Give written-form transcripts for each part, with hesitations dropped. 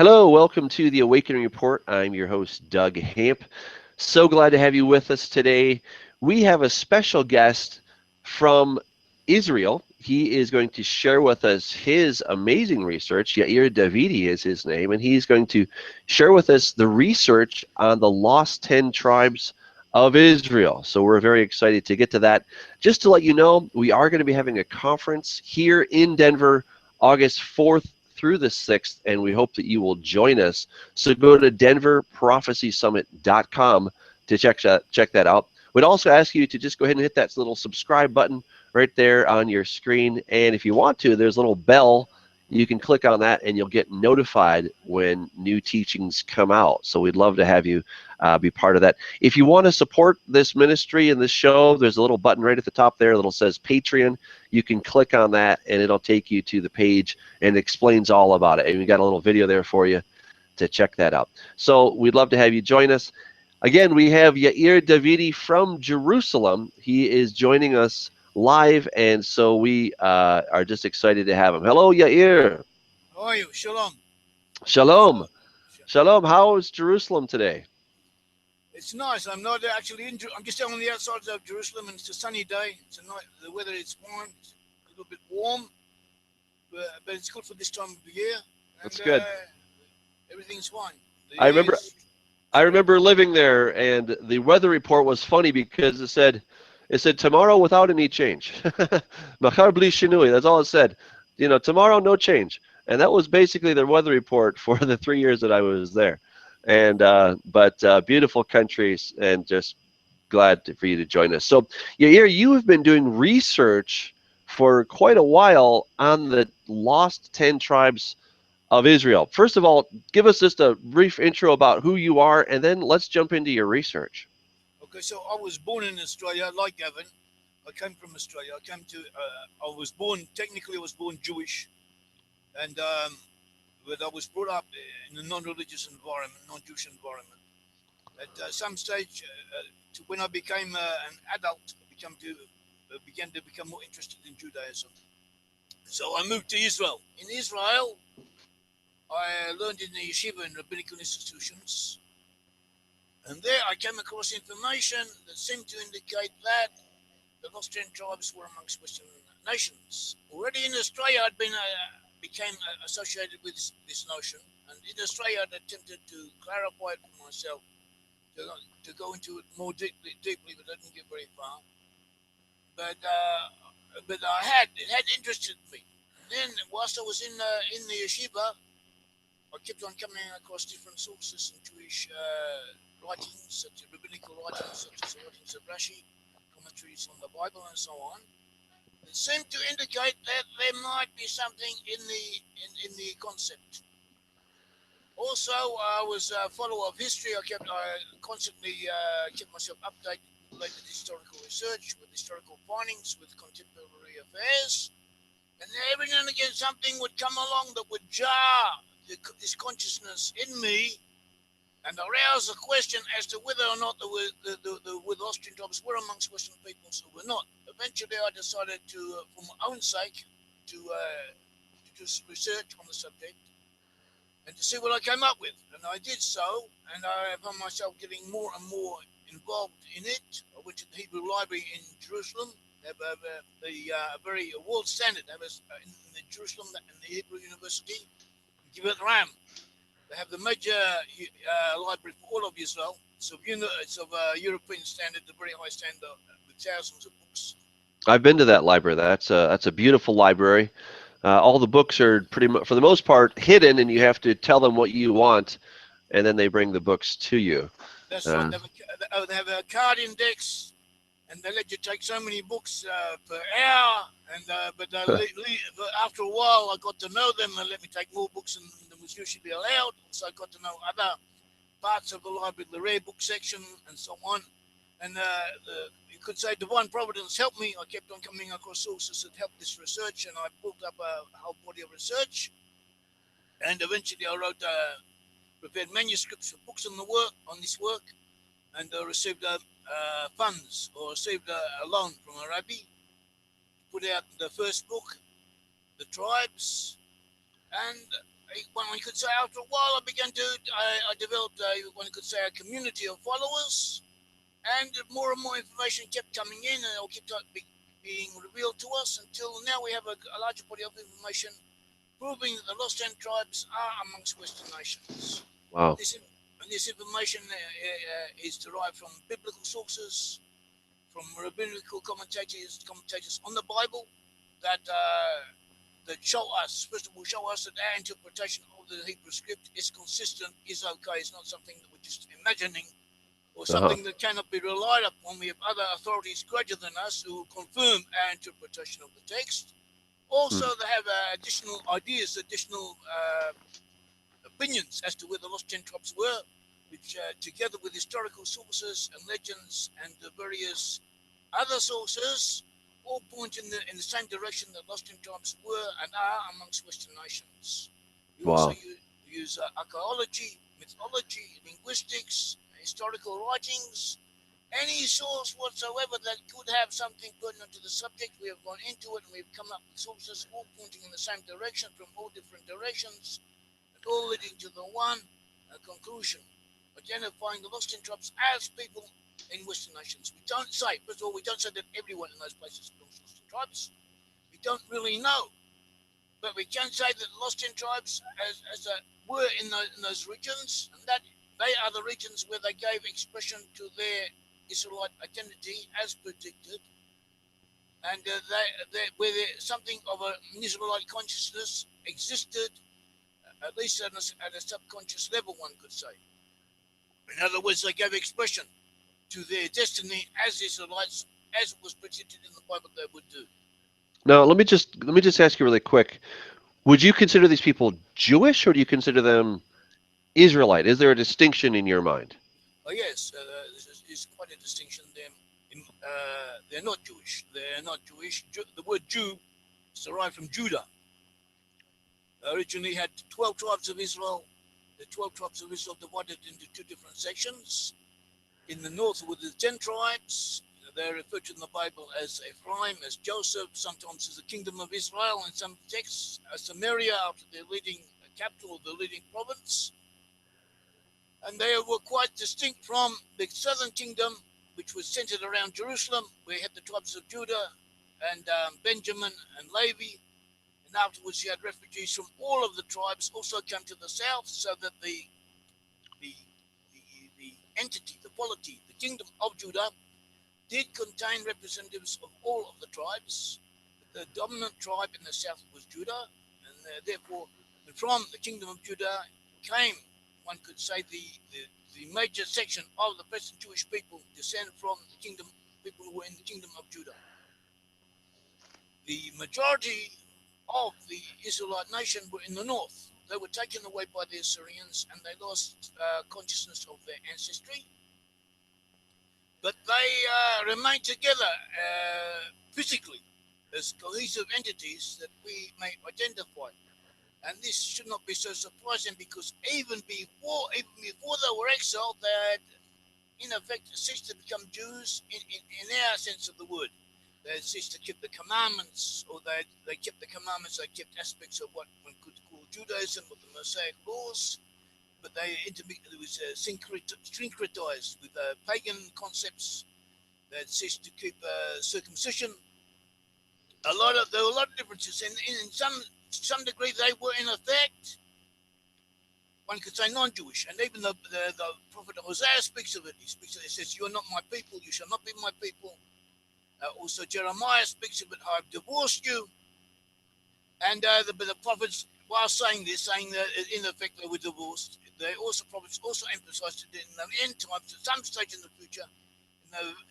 Hello, welcome to the Awakening Report. I'm your host, Doug Hamp. So glad to have you with us today. We have a special guest from Israel. He is going to share with us his amazing research. Yair Davidi is his name, and he's going to share with us the research on the lost 10 tribes of Israel. So we're very excited to get to that. Just to let you know, we are going to be having a conference here in Denver August 4th through the 6th, and we hope that you will join us. So go to denverprophecysummit.com to check that out. We'd also ask you to just go ahead and hit that little subscribe button right there on your screen. And if you want to, there's a little bell. You can click on that and you'll get notified when new teachings come out. So we'd love to have you be part of that. If you want to support this ministry and this show, there's a little button right at the top there that says Patreon. You can click on that and it'll take you to the page and it explains all about it. And we got a little video there for you to check that out. So we'd love to have you join us. Again, we have Yair Davidi from Jerusalem. He is joining us live, and so we are just excited to have him. Hello, Yair. How are you? Shalom. Shalom. Shalom. Shalom. How is Jerusalem today? It's nice. I'm not actually in. I'm just on the outside of Jerusalem, and it's a sunny day. It's a night. The weather is fine. It's a little bit warm, but it's good for this time of the year, and That's good. everything's fine. The I air remember is. I Sorry. remember living there, and the weather report was funny because it said tomorrow without any change. Machar bli shinui. That's all it said. Tomorrow no change, and that was basically the weather report for the 3 years that I was there. And but beautiful countries, and just glad for you to join us. So, Yair, you have been doing research for quite a while on the lost 10 tribes of Israel. First of all, give us just a brief intro about who you are, and then let's jump into your research. Okay, so I was born in Australia, like Gavin. I came from Australia. I came to. I was born. Technically, I was born Jewish, and but I was brought up in a non-religious environment, non-Jewish environment. At some stage, when I became an adult, began to become more interested in Judaism. So I moved to Israel. In Israel, I learned in the yeshiva and rabbinical institutions, and there I came across information that seemed to indicate that the lost 10 tribes were amongst Western nations. Already in Australia, I'd became associated with this notion, and in Australia, I'd attempted to clarify it for myself, to go into it more deeply, but I didn't get very far. But it had interested me. And then, whilst I was in the yeshiva, I kept on coming across different sources in Jewish writings, such as rabbinical writings, such as the writings of Rashi, commentaries on the Bible, and so on. It seemed to indicate that there might be something in the concept. Also, I was a follower of history. I constantly kept myself updated with related historical research, with historical findings, with contemporary affairs. And every now and again, something would come along that would jar this consciousness in me and arouse a question as to whether or not the Austrian tribes were amongst Western peoples or were not. Eventually, I decided to, for my own sake, to do some research on the subject and to see what I came up with. And I did so, and I found myself getting more and more involved in it. I went to the Hebrew Library in Jerusalem. They have a very world standard. They have in the Jerusalem and the Hebrew University, Givat Ram. They have the major library for all of Israel. It's of European standard, the very high standard, with thousands of books. I've been to that library. That's a beautiful library. All the books are pretty much, for the most part, hidden, and you have to tell them what you want, and then they bring the books to you. That's right. They have a card index, and they let you take so many books per hour. But after a while, I got to know them and let me take more books than was usually allowed. So I got to know other parts of the library, the rare book section, and so on. And you could say divine providence helped me. I kept on coming across sources that helped this research, and I built up a whole body of research. And eventually, I prepared manuscripts for books on this work, and received funds or received a loan from a rabbi to put out the first book, The Tribes, and one could say after a while I developed one could say a community of followers, and more and more information kept coming in, and it kept being revealed to us until now we have a larger body of information proving that the lost 10 tribes are amongst Western nations. Wow. This information is derived from biblical sources, from rabbinical commentators on the Bible that show us, first of all, show us that our interpretation of the Hebrew script is consistent, is okay. It's not something that we're just imagining or something that cannot be relied upon. We have other authorities greater than us who confirm our interpretation of the text. Also, they have additional ideas, additional opinions as to where the lost 10 tribes were, which together with historical sources and legends and various other sources all point in the same direction that lost 10 tribes were and are amongst Western nations. We also use archaeology, mythology, linguistics, historical writings, any source whatsoever that could have something pertinent to the subject. We have gone into it and we've come up with sources all pointing in the same direction from all different directions, and all leading to the one conclusion: identifying the lost in tribes as people in Western nations. We don't say, first of all, we don't say that everyone in those places belongs to lost in tribes. We don't really know, but we can say that lost in tribes were in those regions, and that they are the regions where they gave expression to their Israelite identity as predicted, and where something of an Israelite consciousness existed, at least at a subconscious level, one could say. In other words, they gave expression to their destiny as Israelites, as it was predicted in the Bible they would do. Now, let me just ask you really quick. Would you consider these people Jewish, or do you consider them Israelite? Is there a distinction in your mind? Oh yes, this is quite a distinction. They're not Jewish. They're not Jewish. The word Jew is derived from Judah. Originally had 12 tribes of Israel. The 12 tribes of Israel divided into two different sections. In the north were the 10 tribes. They're referred to in the Bible as Ephraim, as Joseph, sometimes as the kingdom of Israel, in some texts as Samaria after their leading capital, the leading province. And they were quite distinct from the southern kingdom, which was centered around Jerusalem, where you had the tribes of Judah and Benjamin and Levi. And afterwards you had refugees from all of the tribes also came to the south, so that the entity, the polity, the kingdom of Judah did contain representatives of all of the tribes. But the dominant tribe in the south was Judah, and therefore from the kingdom of Judah came, one could say, the major section of the present Jewish people descend from the kingdom, people who were in the kingdom of Judah. The majority of the Israelite nation were in the north. They were taken away by the Assyrians and they lost consciousness of their ancestry. But they remained together physically as cohesive entities that we may identify. And this should not be so surprising, because even before they were exiled, they had in effect ceased to become Jews in our sense of the word. They had ceased to keep the commandments, or they kept the commandments, they kept aspects of what one could call Judaism or the Mosaic laws, but they was syncretized with pagan concepts. They had ceased to keep circumcision. There were a lot of differences, and in some degree they were in effect, one could say, non-Jewish. And even the prophet Hosea speaks of it. He says, "You are not my people, you shall not be my people." Also Jeremiah speaks of it, "I have divorced you." And the prophets, while saying this, saying that in effect they were divorced, prophets also emphasized it in the end times, at some stage in the future,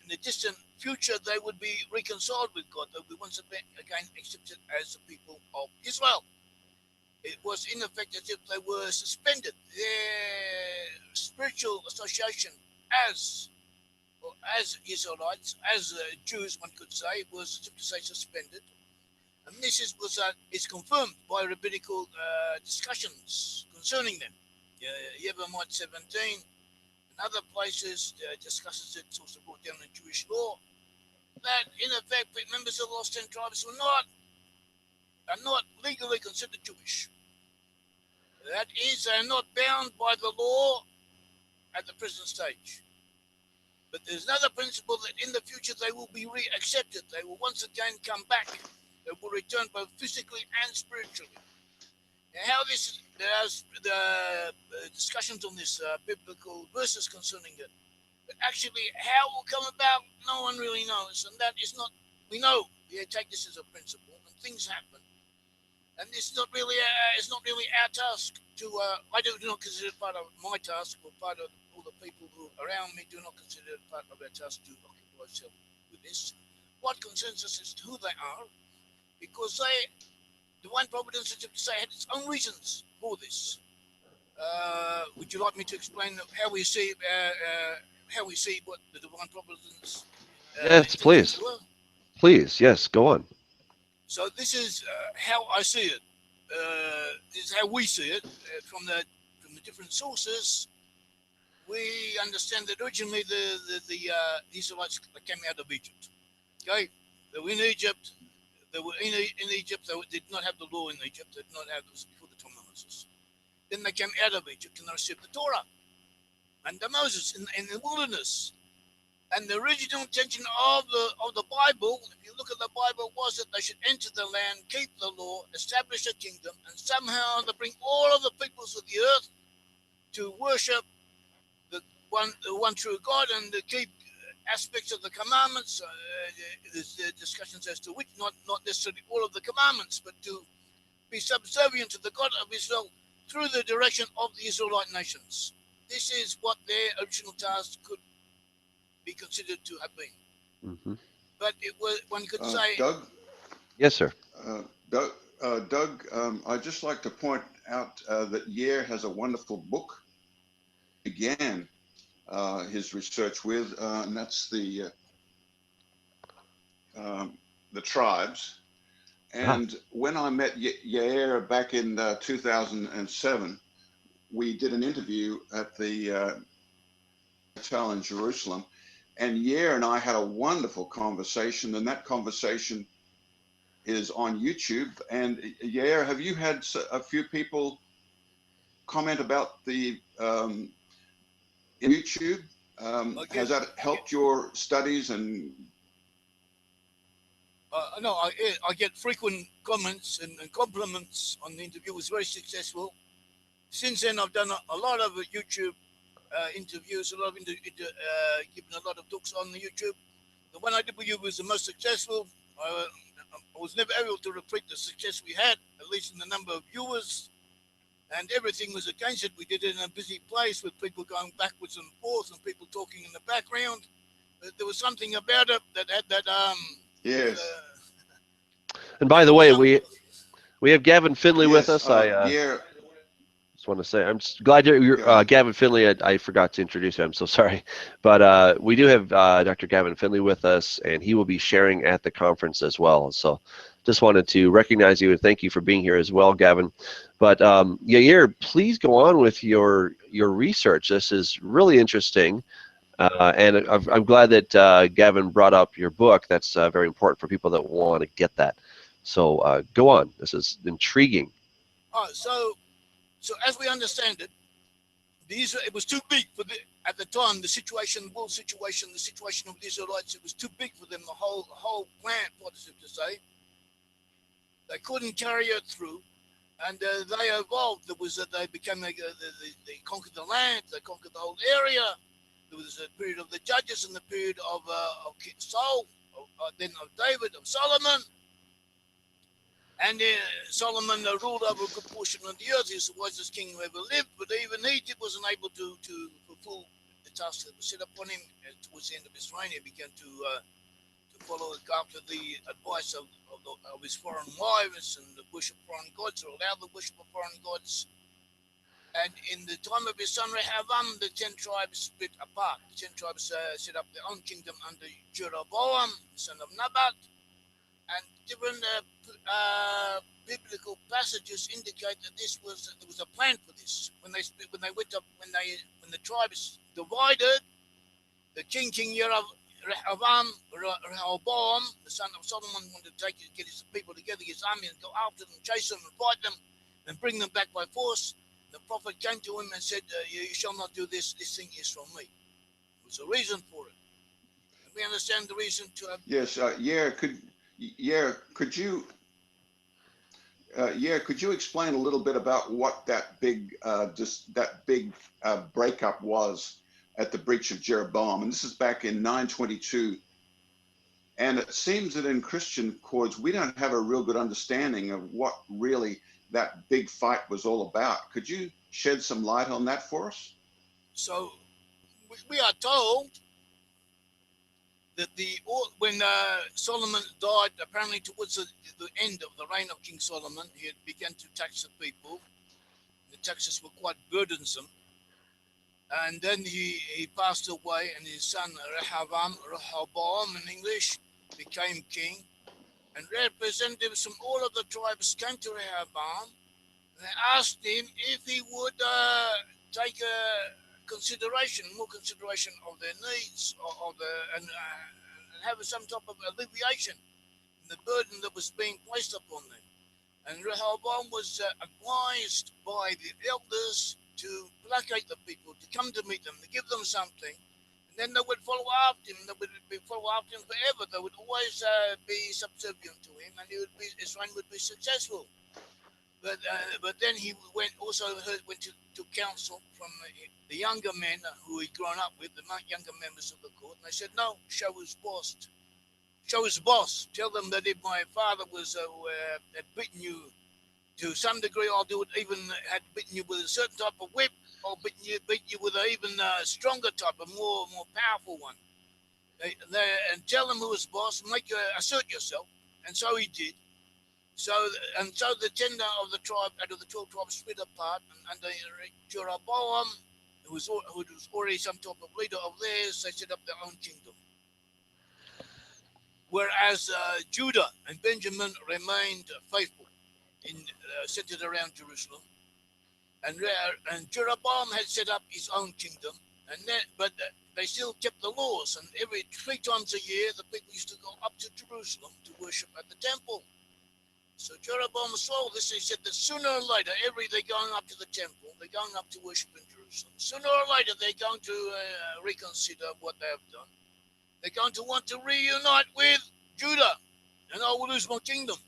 in the distant future, they would be reconciled with God. They would be once again accepted as the people of Israel. It was in effect as if they were suspended. Their spiritual association as Israelites, as Jews, one could say, was, to say, suspended. And this is confirmed by rabbinical discussions concerning them. Yevamot 17 and other places discusses it. It's also brought down in Jewish law that, in effect, members of the lost 10 tribes are not legally considered Jewish. That is, they are not bound by the law at the present stage. But there's another principle that in the future they will be re-accepted. They will once again come back. They will return both physically and spiritually. Now, how this, there's the discussions on this biblical verses concerning it. But actually, how it will come about, no one really knows. And that is not, we know, we take this as a principle, and things happen. And it's not really, our task to. I do not consider it part of my task, or part of all the people who around me do not consider it part of our task to occupy ourselves with this. What concerns us is who they are, because divine providence, as you say, had its own reasons for this. Would you like me to explain how we see what the divine providence Yes, intentions please. were? Please, yes, go on. So this is how I see it. This is how we see it from the different sources. We understand that originally the Israelites came out of Egypt. Okay, they were in Egypt. They were in Egypt. They did not have the law in Egypt. They did not have this before the time of Moses. Then they came out of Egypt and they received the Torah and the Moses in the wilderness. And the original intention of the Bible, if you look at the Bible, was that they should enter the land, keep the law, establish a kingdom, and somehow to bring all of the peoples of the earth to worship the one true God and to keep aspects of the commandments. There's discussions as to which, not necessarily all of the commandments, but to be subservient to the God of Israel through the direction of the Israelite nations. This is what their original task could be considered to have been. Mm-hmm. But it was, one could say. Doug, Yes, sir. Doug, I'd just like to point out that Yair has a wonderful book. Began his research with, and that's the tribes. And when I met Yair back in 2007, we did an interview at the hotel in Jerusalem, and Yair and I had a wonderful conversation, and that conversation is on YouTube. And Yair, have you had a few people comment about the YouTube? Has that helped your studies? And no, I get frequent comments and compliments on the interview. It was very successful. Since then, I've done a lot of YouTube interviews, given a lot of talks on the YouTube. The one I did with you was the most successful. I was never able to repeat the success we had, at least in the number of viewers, and everything was against it. We did it in a busy place with people going backwards and forth and people talking in the background. But there was something about it that had that yes. And by the way, we have Gavin Finley with us. Yeah. Just want to say I'm glad you're Gavin Finley. I forgot to introduce him. I'm so sorry, but we do have Dr. Gavin Finley with us, and he will be sharing at the conference as well. So just wanted to recognize you and thank you for being here as well, Gavin. But Yair, please go on with your research. This is really interesting, and I'm glad that Gavin brought up your book. That's very important for people that want to get that. So go on. This is intriguing. So as we understand it, it was too big for at the time, the world situation, the situation of the Israelites, it was too big for them, the whole plant, what is it to say? They couldn't carry it through, and they evolved. There was they became they conquered the land, they conquered the whole area. There was a period of the judges and the period of King Saul, then of David, of Solomon. And Solomon ruled over a good portion of the earth. He was the wisest king who ever lived, but even he wasn't able to fulfill the task that was set upon him. And towards the end of his reign, he began to follow after the advice of his foreign wives and the worship of foreign gods, or allow the worship of foreign gods. And in the time of his son Rehoboam, the 10 tribes split apart. The 10 tribes set up their own kingdom under Jeroboam, the son of Nebat. And different biblical passages indicate that there was a plan for this. When the tribes divided, the King Rehoboam, the son of Solomon, wanted to get his people together, his army, and go after them, chase them, and fight them, and bring them back by force. The prophet came to him and said, you shall not do this. This thing is from me. There's a reason for it. And we understand the reason to have. Yes, Yair, could you explain a little bit about what that big breakup was at the breach of Jeroboam? And this is back in 922. And it seems that in Christian chords, we don't have a real good understanding of what really that big fight was all about. Could you shed some light on that for us? So we are told that when Solomon died, apparently towards the end of the reign of King Solomon, he had begun to tax the people. The taxes were quite burdensome. And then he passed away, and his son Rehoboam in English, became king. And representatives from all of the tribes came to Rehoboam, and they asked him if he would take more consideration of their needs, and have some type of alleviation in the burden that was being placed upon them. And Rehoboam was advised by the elders to placate the people, to come to meet them, to give them something. And then they would follow after him. They would follow after him forever. They would always be subservient to him, and his reign would be successful. But then he went to counsel from the younger men who he'd grown up with, the younger members of the court. And they said, no, show his boss. Show his boss. Tell them that if my father had beaten you to some degree, I'll do it. Even had beaten you with a certain type of whip, I'll beat you with an even stronger type, a more powerful one. And tell them who is boss. Assert yourself. And so he did. So the 10 of the tribe out of the 12 tribes split apart, and under Jeroboam, who was already some type of leader of theirs, they set up their own kingdom. Whereas Judah and Benjamin remained faithful, centered around Jerusalem, and Jeroboam had set up his own kingdom, but they still kept the laws. And every 3 times a year, the people used to go up to Jerusalem to worship at the temple. So Jeroboam saw this. He said that sooner or later, they're going up to the temple, they're going up to worship in Jerusalem. Sooner or later, they're going to reconsider what they have done. They're going to want to reunite with Judah, and I will lose my kingdom.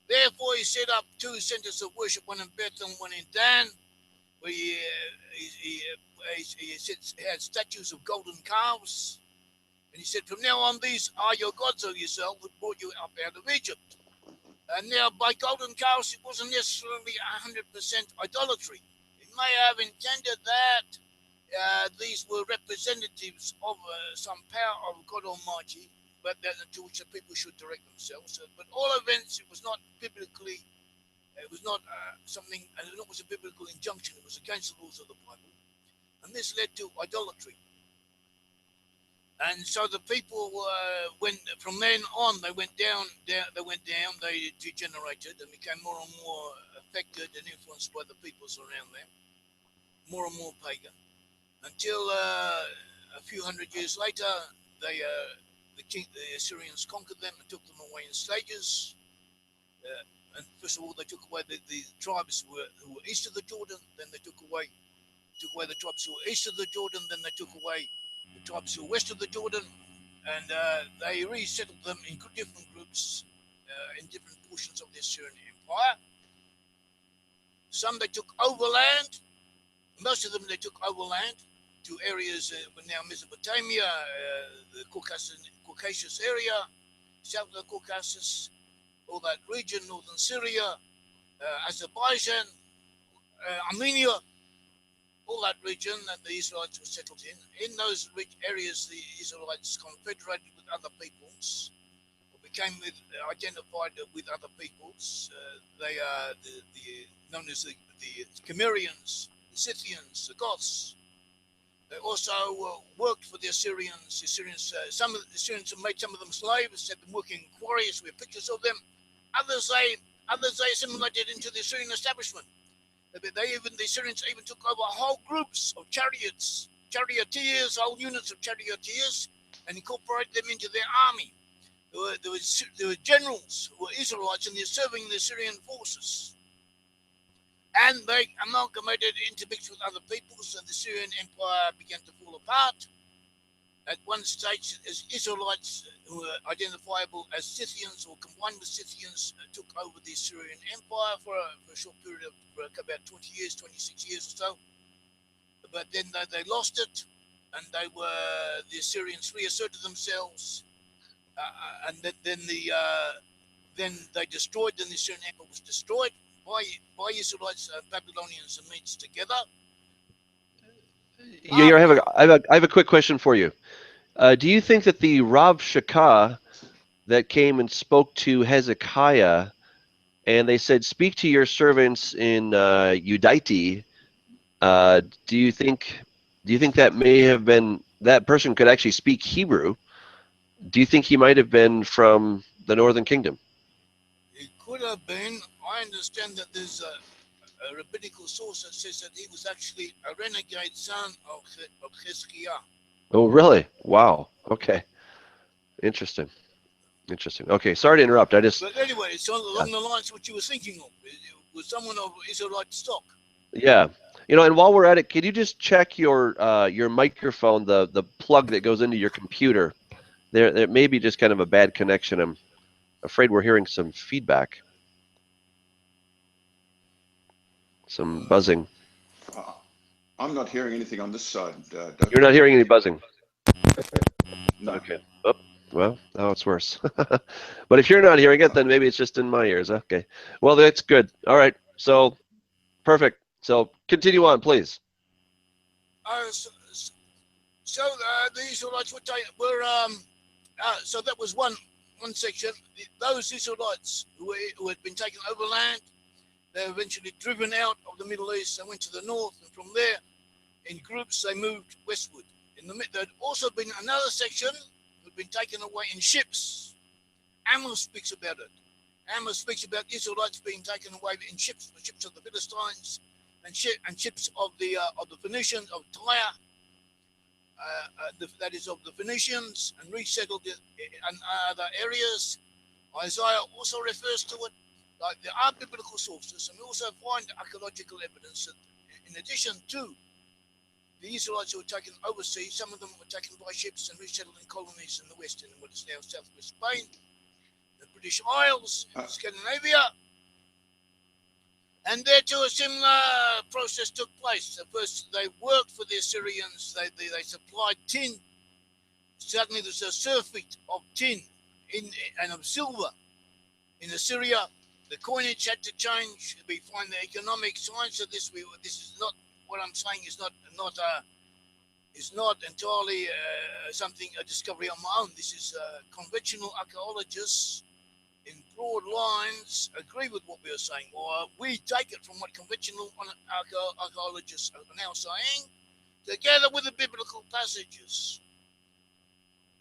Therefore, he set up 2 centers of worship, one in Bethel and one in Dan, where he had statues of golden calves. And he said, from now on, these are your gods, O Israel, who brought you up out of Egypt. And now, by golden calves, it wasn't necessarily 100% idolatry. It may have intended that these were representatives of some power of God Almighty, but to which the people should direct themselves. But all events, it was not biblically, it was not something, and it was a biblical injunction. It was against the laws of the Bible, and this led to idolatry. And so the people went from then on. They went down. They degenerated and became more and more affected and influenced by the peoples around them, more and more pagan, until a few hundred years later, the Assyrians conquered them and took them away in stages. And first of all, they took away the tribes who were east of the Jordan. Then they took away the tribes who were east of the Jordan. Then they took away the tribes who were west of the Jordan, and they resettled them in different groups in different portions of the Assyrian Empire. Some they took overland. Most of them they took overland to areas now Mesopotamia, the Caucasus area, south of the Caucasus, all that region, northern Syria, Azerbaijan, Armenia, all that region that the Israelites were settled in. In those areas, the Israelites confederated with other peoples, or became identified with other peoples. They are known as the Cimmerians, the Scythians, the Goths. They also worked for the Assyrians. Some of the Assyrians made some of them slaves, had them working in quarries. We have pictures of them. Others they assimilated into the Assyrian establishment. The Assyrians even took over whole groups of charioteers, whole units of charioteers, and incorporated them into their army. There were generals who were Israelites, and they're serving the Assyrian forces. and they amalgamated, intermixed with other peoples, and the Syrian Empire began to fall apart. At one stage, as Israelites who were identifiable as Scythians or combined with Scythians took over the Syrian Empire for a short period of about 20 years, 26 years or so. But then they lost it, and the Assyrians reasserted themselves, and then they destroyed. Then the Assyrian Empire was destroyed by Israelites, Babylonians, and Medes together. I have a quick question for you. Do you think that the Rav Shakah that came and spoke to Hezekiah, and they said, "Speak to your servants in Yudaiti," do you think that may have been that person could actually speak Hebrew? Do you think he might have been from the Northern Kingdom? It could have been. I understand that there's a rabbinical source that says that he was actually a renegade son of Hezekiah. Oh, really? Wow. Okay. Interesting. Okay, sorry to interrupt. But anyway, it's along the lines of what you were thinking of. It was someone of Israelite stock. Yeah. And while we're at it, can you just check your microphone, the plug that goes into your computer? There may be just kind of a bad connection. I'm afraid we're hearing some feedback. Some buzzing. I'm not hearing anything on this side. You're not hearing any buzzing? No. Okay. Oh, well, now it's worse. But if you're not hearing it, then maybe it's just in my ears. Okay. Well, that's good. All right. So, perfect. So, continue on, please. So the Israelites were so that was one section. Those Israelites who had been taken overland, they were eventually driven out of the Middle East and went to the north, and from there, in groups, they moved westward. There had also been another section who had been taken away in ships. Amos speaks about it. Amos speaks about Israelites being taken away in ships of the Philistines and ships of the Phoenicians of Tyre. That is of the Phoenicians, and resettled in other areas. Isaiah also refers to it. Like there are biblical sources, and we also find archaeological evidence that, in addition to the Israelites who were taken overseas, some of them were taken by ships and resettled in colonies in the west, in what is now southwest Spain, the British Isles, Scandinavia. And there too a similar process took place. At first they worked for the Assyrians, they supplied tin. Suddenly there's a surfeit of tin and of silver in Assyria. The coinage had to change. We find the economic science of this. This is not what I'm saying. Is not entirely a discovery on my own. This is conventional archaeologists in broad lines agree with what we are saying, or we take it from what conventional archaeologists are now saying, together with the biblical passages.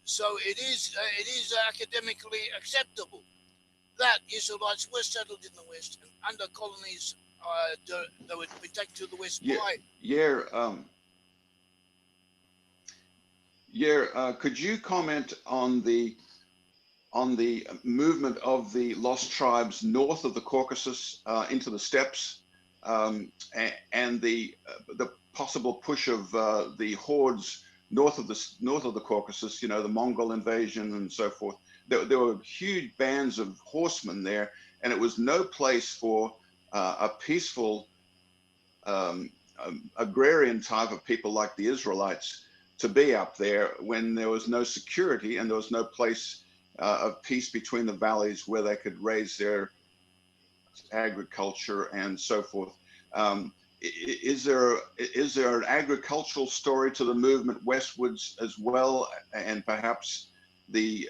So it is academically acceptable that Israelites were settled in the West and under colonies that would be taken to the West by. Could you comment on the movement of the lost tribes north of the Caucasus into the steppes, and the possible push of the hordes north of the Caucasus? The Mongol invasion and so forth. There were huge bands of horsemen there, and it was no place for a peaceful agrarian type of people like the Israelites to be up there when there was no security and there was no place of peace between the valleys where they could raise their agriculture and so forth. Is there an agricultural story to the movement westwards as well, and perhaps the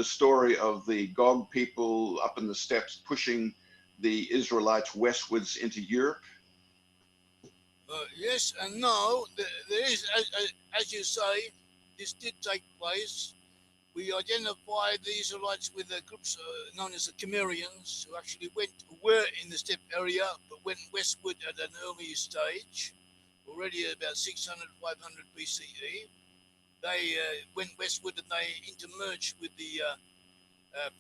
story of the Gog people up in the steppes pushing the Israelites westwards into Europe? Yes and no. There is, as you say, this did take place. We identified the Israelites with groups known as the Cimmerians, who actually were in the steppe area, but went westward at an early stage, already about 600, 500 BCE. They went westward and they intermerged with the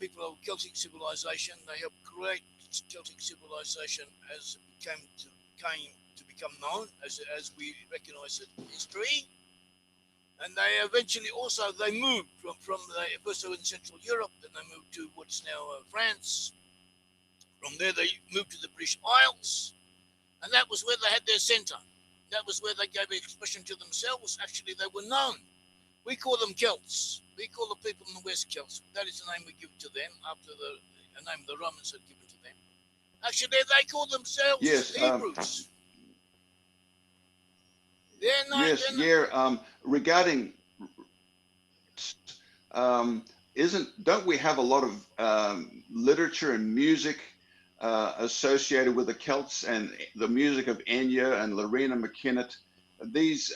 people of Celtic civilization. They helped create Celtic civilization as it came came to become known as we recognize it in history. And they eventually also they moved from the first in Central Europe, then they moved to what's now France. From there they moved to the British Isles, and that was where they had their centre. That was where they gave expression to themselves. Actually, they were known. We call them Celts. We call the people in the West Celts. That is the name we give to them after the name the Romans had given to them. Actually, they call themselves Hebrews. Regarding don't we have a lot of literature and music associated with the Celts and the music of Enya and Lorena McKinnon? This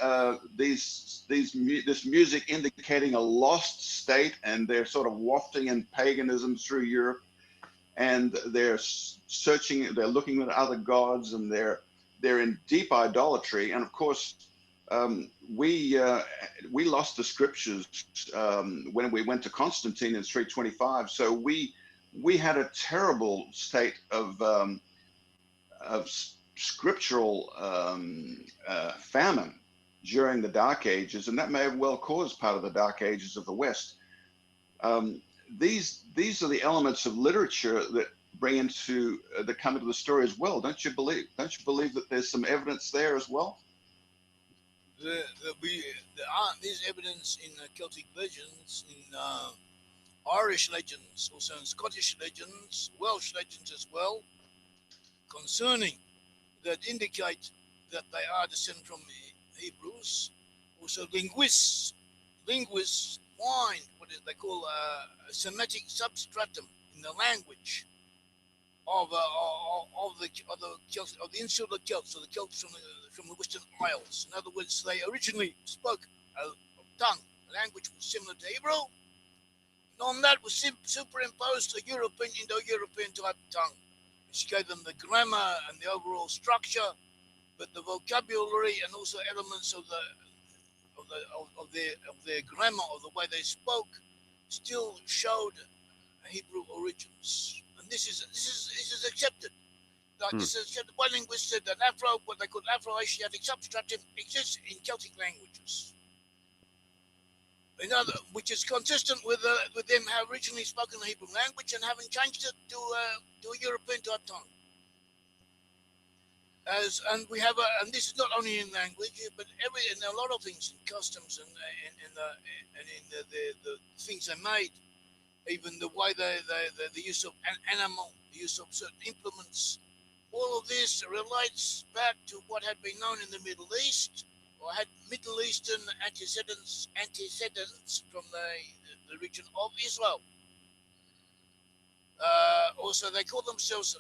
music indicating a lost state, and they're sort of wafting in paganism through Europe, and they're searching, they're looking at other gods, and they're in deep idolatry. And of course, we lost the scriptures when we went to Constantine in 325. So we had a terrible state of scriptural famine during the Dark Ages, and that may have well caused part of the Dark Ages of the West. These are the elements of literature that that come into the story as well. Don't you believe that there's some evidence there as well? There's evidence in Celtic legends, in Irish legends, also in Scottish legends, Welsh legends as well, concerning that indicate that they are descended from Hebrews. Also, linguists find what they call a Semitic substratum in the language of the insular Celts, or the Celts from the Western Isles. In other words, they originally spoke a tongue, a language was similar to Hebrew. And on that was superimposed a Indo-European type tongue, which gave them the grammar and the overall structure, but the vocabulary and also elements of their grammar, of the way they spoke, still showed Hebrew origins. And this is accepted. Like this is accepted by linguists that what they call Afro-Asiatic substratum exists in Celtic languages. Which is consistent with them having originally spoken the Hebrew language and having changed it to a European type tongue. And this is not only in language, but in a lot of things, in customs and in the things they made, even the way the use of an animal, the use of certain implements. All of this relates back to what had been known in the Middle East, or had Middle Eastern antecedents from the region of Israel. Also, they call themselves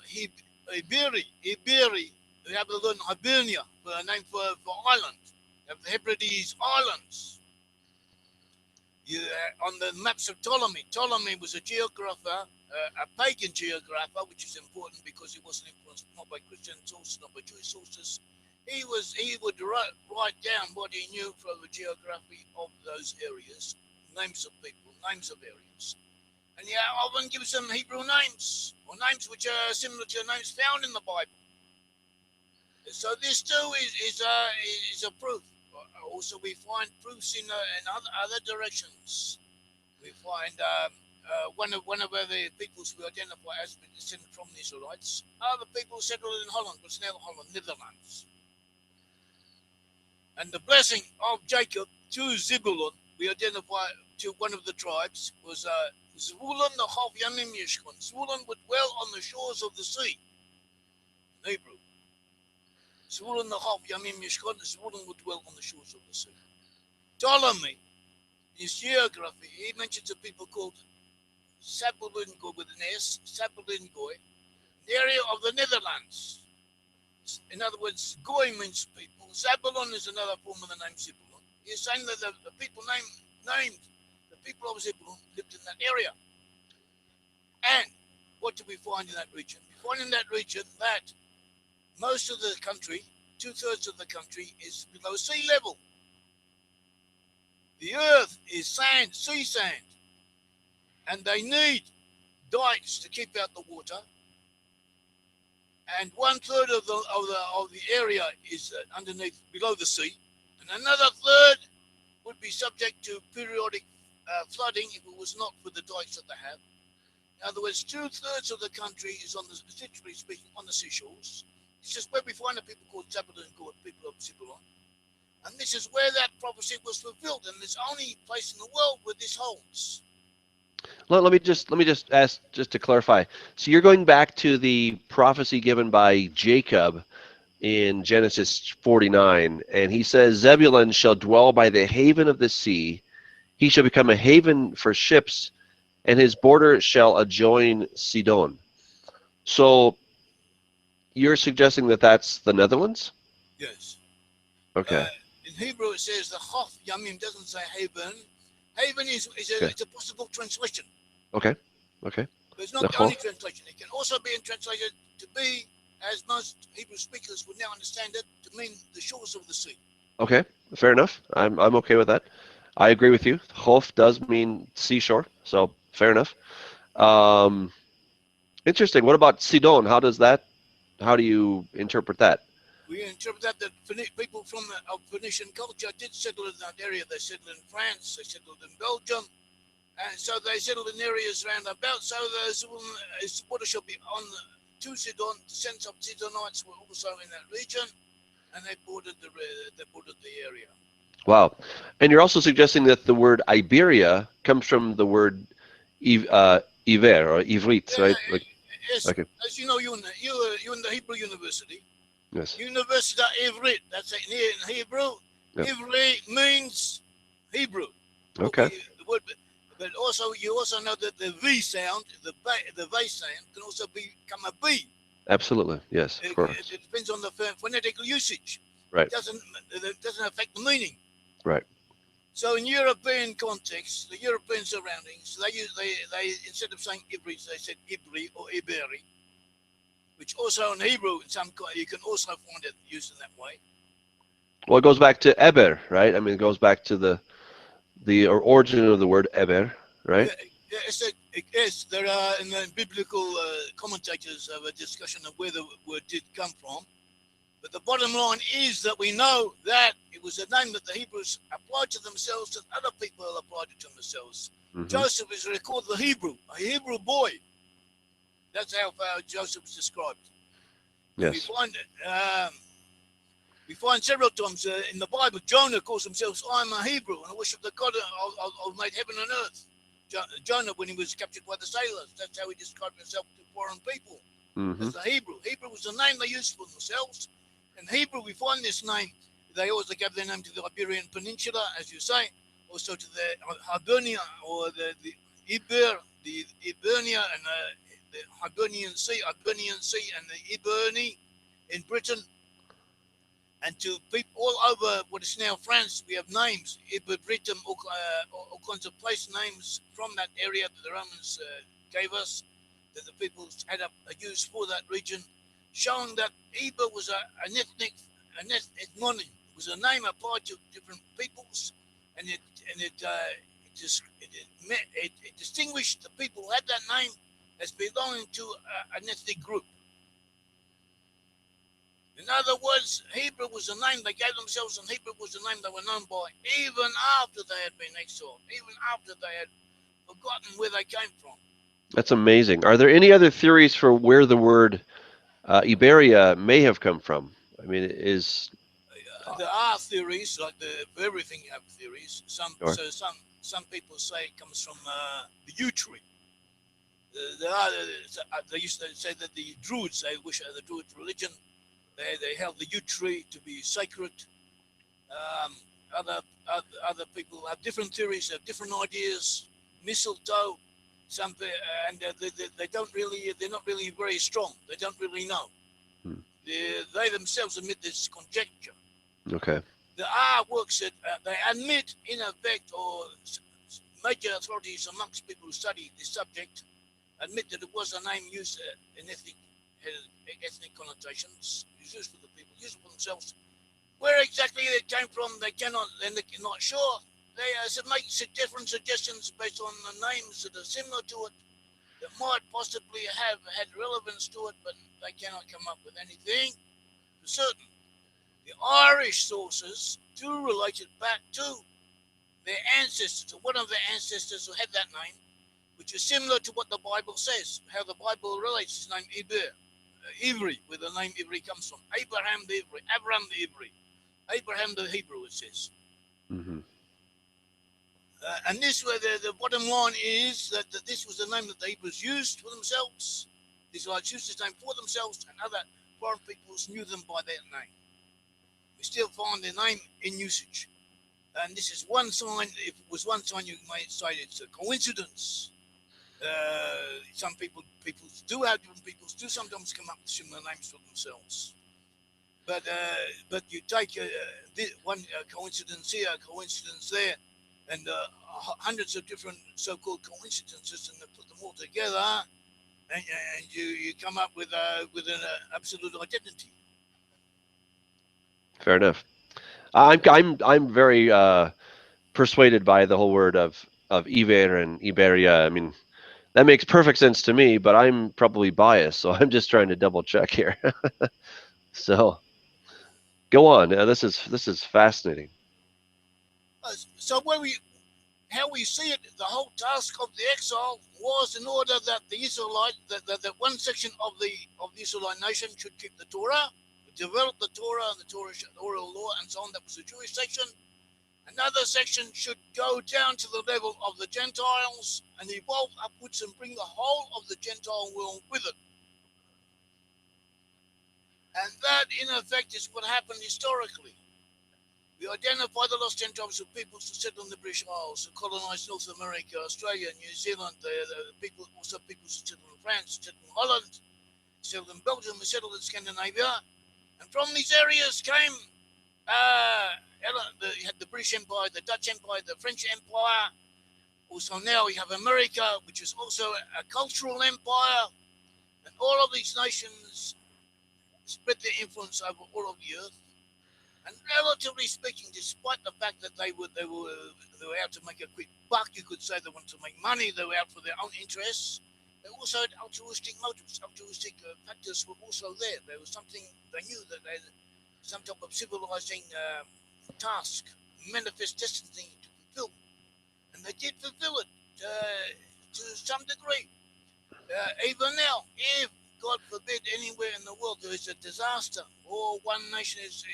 Iberia. They have the word Iberia, a name for island. They have the Hebrides Islands. On the maps of Ptolemy was a geographer, a pagan geographer, which is important because he wasn't influenced not by Christian sources, not by Jewish sources. He would write down what he knew from the geography of those areas, names of people, names of areas. And he often gives them Hebrew names, or names which are similar to names found in the Bible. So this too is a proof. Also, we find proofs in other directions. We find one of the peoples we identify as being descended from the Israelites are the people settled in Holland, what's now Holland, Netherlands. And the blessing of Jacob to Zebulun, we identify to one of the tribes, was Zvulun the Chav Yamim Yishkon. Zvulun would dwell on the shores of the sea. In Hebrew. Zvulun the Chav Yamim Yishkon, Zvulun would dwell on the shores of the sea. Ptolemy, his geography, he mentions a people called Sabulungoi with an S, Sabulungoi, the area of the Netherlands. In other words, Goy means people. Zabulon is another form of the name Zebulun. He's saying that the people named the people of Zebulun lived in that area. And what do we find in that region? We find in that region that most of the country, 2/3 of the country, is below sea level. The earth is sand, sea sand, and they need dikes to keep out the water. and 1/3 of the area is underneath, below the sea, and another third would be subject to periodic flooding if it was not for the dikes that they have. In other words, 2/3 of the country is literally speaking, on the seashores. This is where we find the people called Zebulun, called people of Zebulun. And this is where that prophecy was fulfilled, and there's only place in the world where this holds. Let me just ask, just to clarify. So you're going back to the prophecy given by Jacob in Genesis 49, and he says, Zebulun shall dwell by the haven of the sea. He shall become a haven for ships, and his border shall adjoin Sidon. So you're suggesting that that's the Netherlands? Yes. Okay. In Hebrew, it says the Hof Yamim, doesn't say haven. Haven is Okay. it's a possible translation. Okay. But it's not The the only Hof. translation. It can also be translated to be, as most Hebrew speakers would now understand it, to mean the shores of the sea. Okay, fair enough. I'm okay with that. I agree with you. Hof does mean seashore, so fair enough. Interesting. What about Sidon? How do you interpret that? We interpret that people from the Phoenician culture did settle in that area. They settled in France, they settled in Belgium, and so they settled in areas around about. So the border shall be on to Sidon. The sense of Sidonites were also in that region, and they bordered the area. Wow. And you're also suggesting that the word Iberia comes from the word Iver or Ivrit, right? Like, Yes, okay. as you know, you're in the Hebrew University. Yes. University Ivrit. That's it in Hebrew. Yep. Ivrit means Hebrew. Okay. The word, but also you also know that the V sound, the V sound, can also become a B. Absolutely. Yes, of course. It depends on the phonetical usage. Right. It doesn't affect the meaning. Right. So in European context, the European surroundings, they instead of saying Ivrit, they said Ibri or Iberi, which also in Hebrew, you can also find it used in that way. Well, it goes back to Eber, right? I mean, it goes back to the origin of the word Eber, right? Yes, there are in the biblical commentators have a discussion of where the word did come from. But the bottom line is that we know that it was a name that the Hebrews applied to themselves and other people applied it to themselves. Mm-hmm. Joseph is recorded a Hebrew boy. That's how Joseph is described. Yes. We find several times in the Bible, Jonah calls himself, I'm a Hebrew, and I worship the God of made heaven and earth. Jonah, when he was captured by the sailors, that's how he described himself to foreign people, as a Hebrew. Hebrew was the name they used for themselves. In Hebrew, we find this name. They also gave their name to the Iberian Peninsula, as you say, also to the Hibernia, or the Iberia, and the Hibernian Sea, and the Iberni in Britain. And to people all over what is now France, we have names, Iberbritum, all kinds of place names from that area that the Romans gave us, that the people had a use for that region, showing that Iber was an ethnic mononym. It was a name applied to different peoples, and it distinguished the people who had that name as belonging to an ethnic group. In other words, Hebrew was the name they gave themselves, and Hebrew was the name they were known by, even after they had been exiled, even after they had forgotten where they came from. That's amazing. Are there any other theories for where the word Iberia may have come from? I mean, there are theories, like for everything you have theories. Some people say it comes from the yew tree. They used to say that the Druids, the Druid religion, they held the yew tree to be sacred. Other people have different theories, have different ideas. Mistletoe, and they're not really very strong. They don't really know. They themselves admit this conjecture. Okay. There are works that they admit, in effect, or major authorities amongst people who study this subject admit that it was a name used in ethnic connotations, used for the people, used for themselves. Where exactly it came from, they're not sure. They make different suggestions based on the names that are similar to it. that might possibly have had relevance to it, but they cannot come up with anything for certain. The Irish sources do relate it back to their ancestors, or one of their ancestors who had that name, which is similar to what the Bible says, how the Bible relates his name Ivri, where the name Ivri comes from. Abraham the Ivri, Abraham the Ivri, Abraham the Hebrew, it says. Mm-hmm. And this, where the bottom line is that this was the name that the Hebrews used for themselves. The Israelites used this name for themselves, and other foreign peoples knew them by that name. We still find their name in usage. And this is one sign. If it was one sign, you might say it's a coincidence. Some people do have different peoples do sometimes come up with similar names for themselves. But you take one coincidence here, a coincidence there, and hundreds of different so-called coincidences, and put them all together, and you come up with an absolute identity. Fair enough. I'm very persuaded by the whole word of Iber and Iberia. I mean, that makes perfect sense to me, but I'm probably biased, so I'm just trying to double check here. So go on. This is fascinating. So how we see it, the whole task of the exile was in order that the Israelite, that one section of the Israelite nation should keep the Torah, develop the Torah and the oral law and so on. That was the Jewish section. Another section should go down to the level of the Gentiles and evolve upwards and bring the whole of the Gentile world with it. And that, in effect, is what happened historically. We identify the lost Gentiles as peoples who settled in the British Isles, who colonized North America, Australia, New Zealand. The peoples who settled in France, settled in Holland, settled in Belgium, who settled in Scandinavia. And from these areas came you had the British Empire, the Dutch Empire, the French Empire. Also now we have America, which is also a cultural empire. And all of these nations spread their influence over all of the earth. And relatively speaking, despite the fact that they were out to make a quick buck, you could say they wanted to make money, they were out for their own interests. They also had altruistic motives, altruistic factors were also there. There was something they knew that they had some type of civilizing task, manifest destiny to fulfill, and they did fulfill it to some degree. Even now, if God forbid anywhere in the world there is a disaster, or one nation is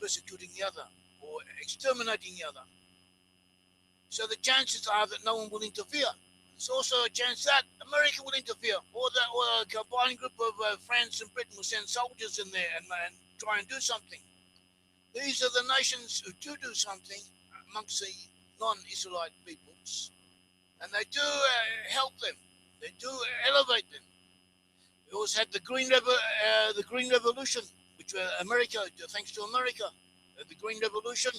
persecuting the other, or exterminating the other, so the chances are that no one will interfere. There's also a chance that America will interfere, or a combined group of France and Britain will send soldiers in there and try and do something. These are the nations who do something amongst the non-Israelite peoples, and they do help them. They do elevate them. We also had the Green Revolution, which America, thanks to America, the Green Revolution.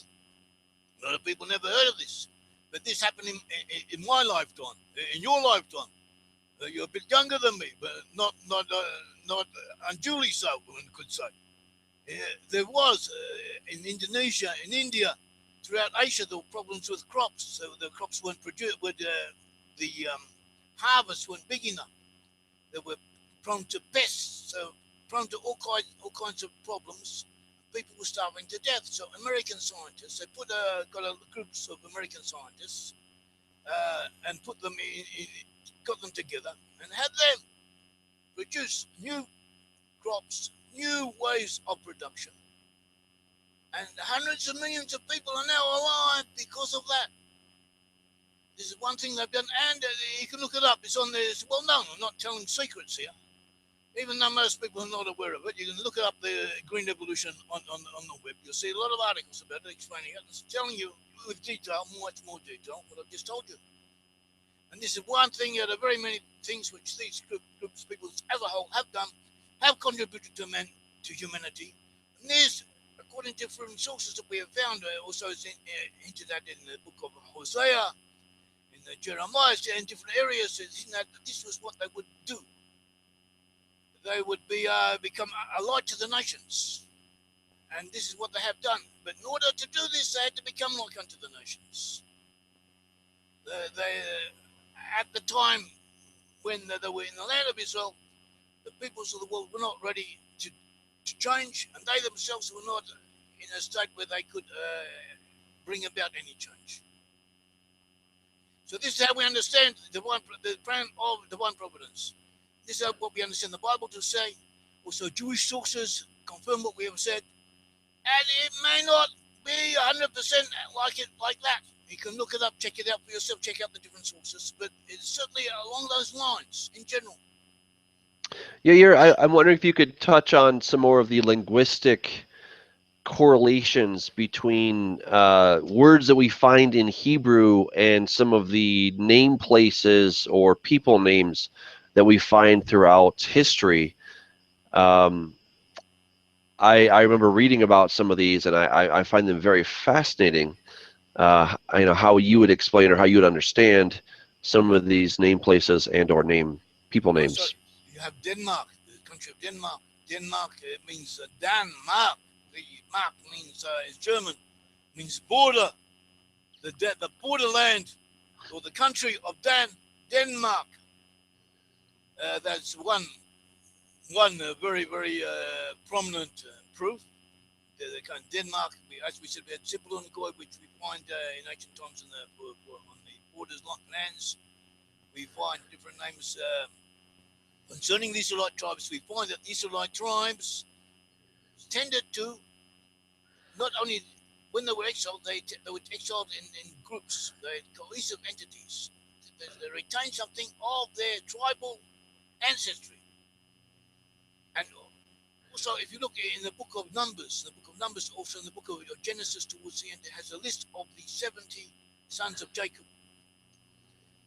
A lot of people never heard of this, but this happened in my lifetime, in your lifetime. You're a bit younger than me, but not unduly so, one could say. There was in Indonesia, in India, throughout Asia, there were problems with crops. So the crops weren't produced, the harvests weren't big enough. They were prone to pests, so prone to all kinds of problems. People were starving to death. So American scientists, they got groups of American scientists and put them got them together and had them produce new crops, new ways of production. And hundreds of millions of people are now alive because of that. This is one thing they've done, and you can look it up. It's on there. It's well known. I'm not telling secrets here. Even though most people are not aware of it, you can look up the Green Revolution on the web. You'll see a lot of articles about it, explaining it, and telling you with detail, much more detail, what I've just told you. And this is one thing out of very many things which these groups, people as a whole, have done, have contributed to humanity. And this, according to different sources that we have found, also is hinted at in the book of Hosea, in Jeremiah, in different areas, that this was what they would do. They would become a light to the nations. And this is what they have done. But in order to do this, they had to become like unto the nations. at the time when they were in the land of Israel, the peoples of the world were not ready to change, and they themselves were not in a state where they could bring about any change. So this is how we understand the plan of divine providence. This is what we understand the Bible to say. Also, Jewish sources confirm what we have said, and it may not be 100% like that. You can look it up, check it out for yourself, check out the different sources, but it's certainly along those lines in general. Yeah, I'm wondering if you could touch on some more of the linguistic correlations between words that we find in Hebrew and some of the name places or people names that we find throughout history. I remember reading about some of these, and I find them very fascinating. How you would explain or how you would understand some of these name places and or people Also, names. you have Denmark, the country of Denmark. Denmark means Danmark. The mark means is German, means border, the borderland, or the country of Denmark. That's one very prominent proof. The kind of Denmark, as we said, we had Sibyllingoy, which we find in ancient times on the borders lands. We find different names concerning the Israelite tribes. We find that the Israelite tribes tended to not only when they were exiled, they were exiled in groups, they cohesive entities. They retained something of their tribal ancestry. And also, if you look in the book of Numbers, also in the book of Genesis towards the end, it has a list of the 70 sons of Jacob.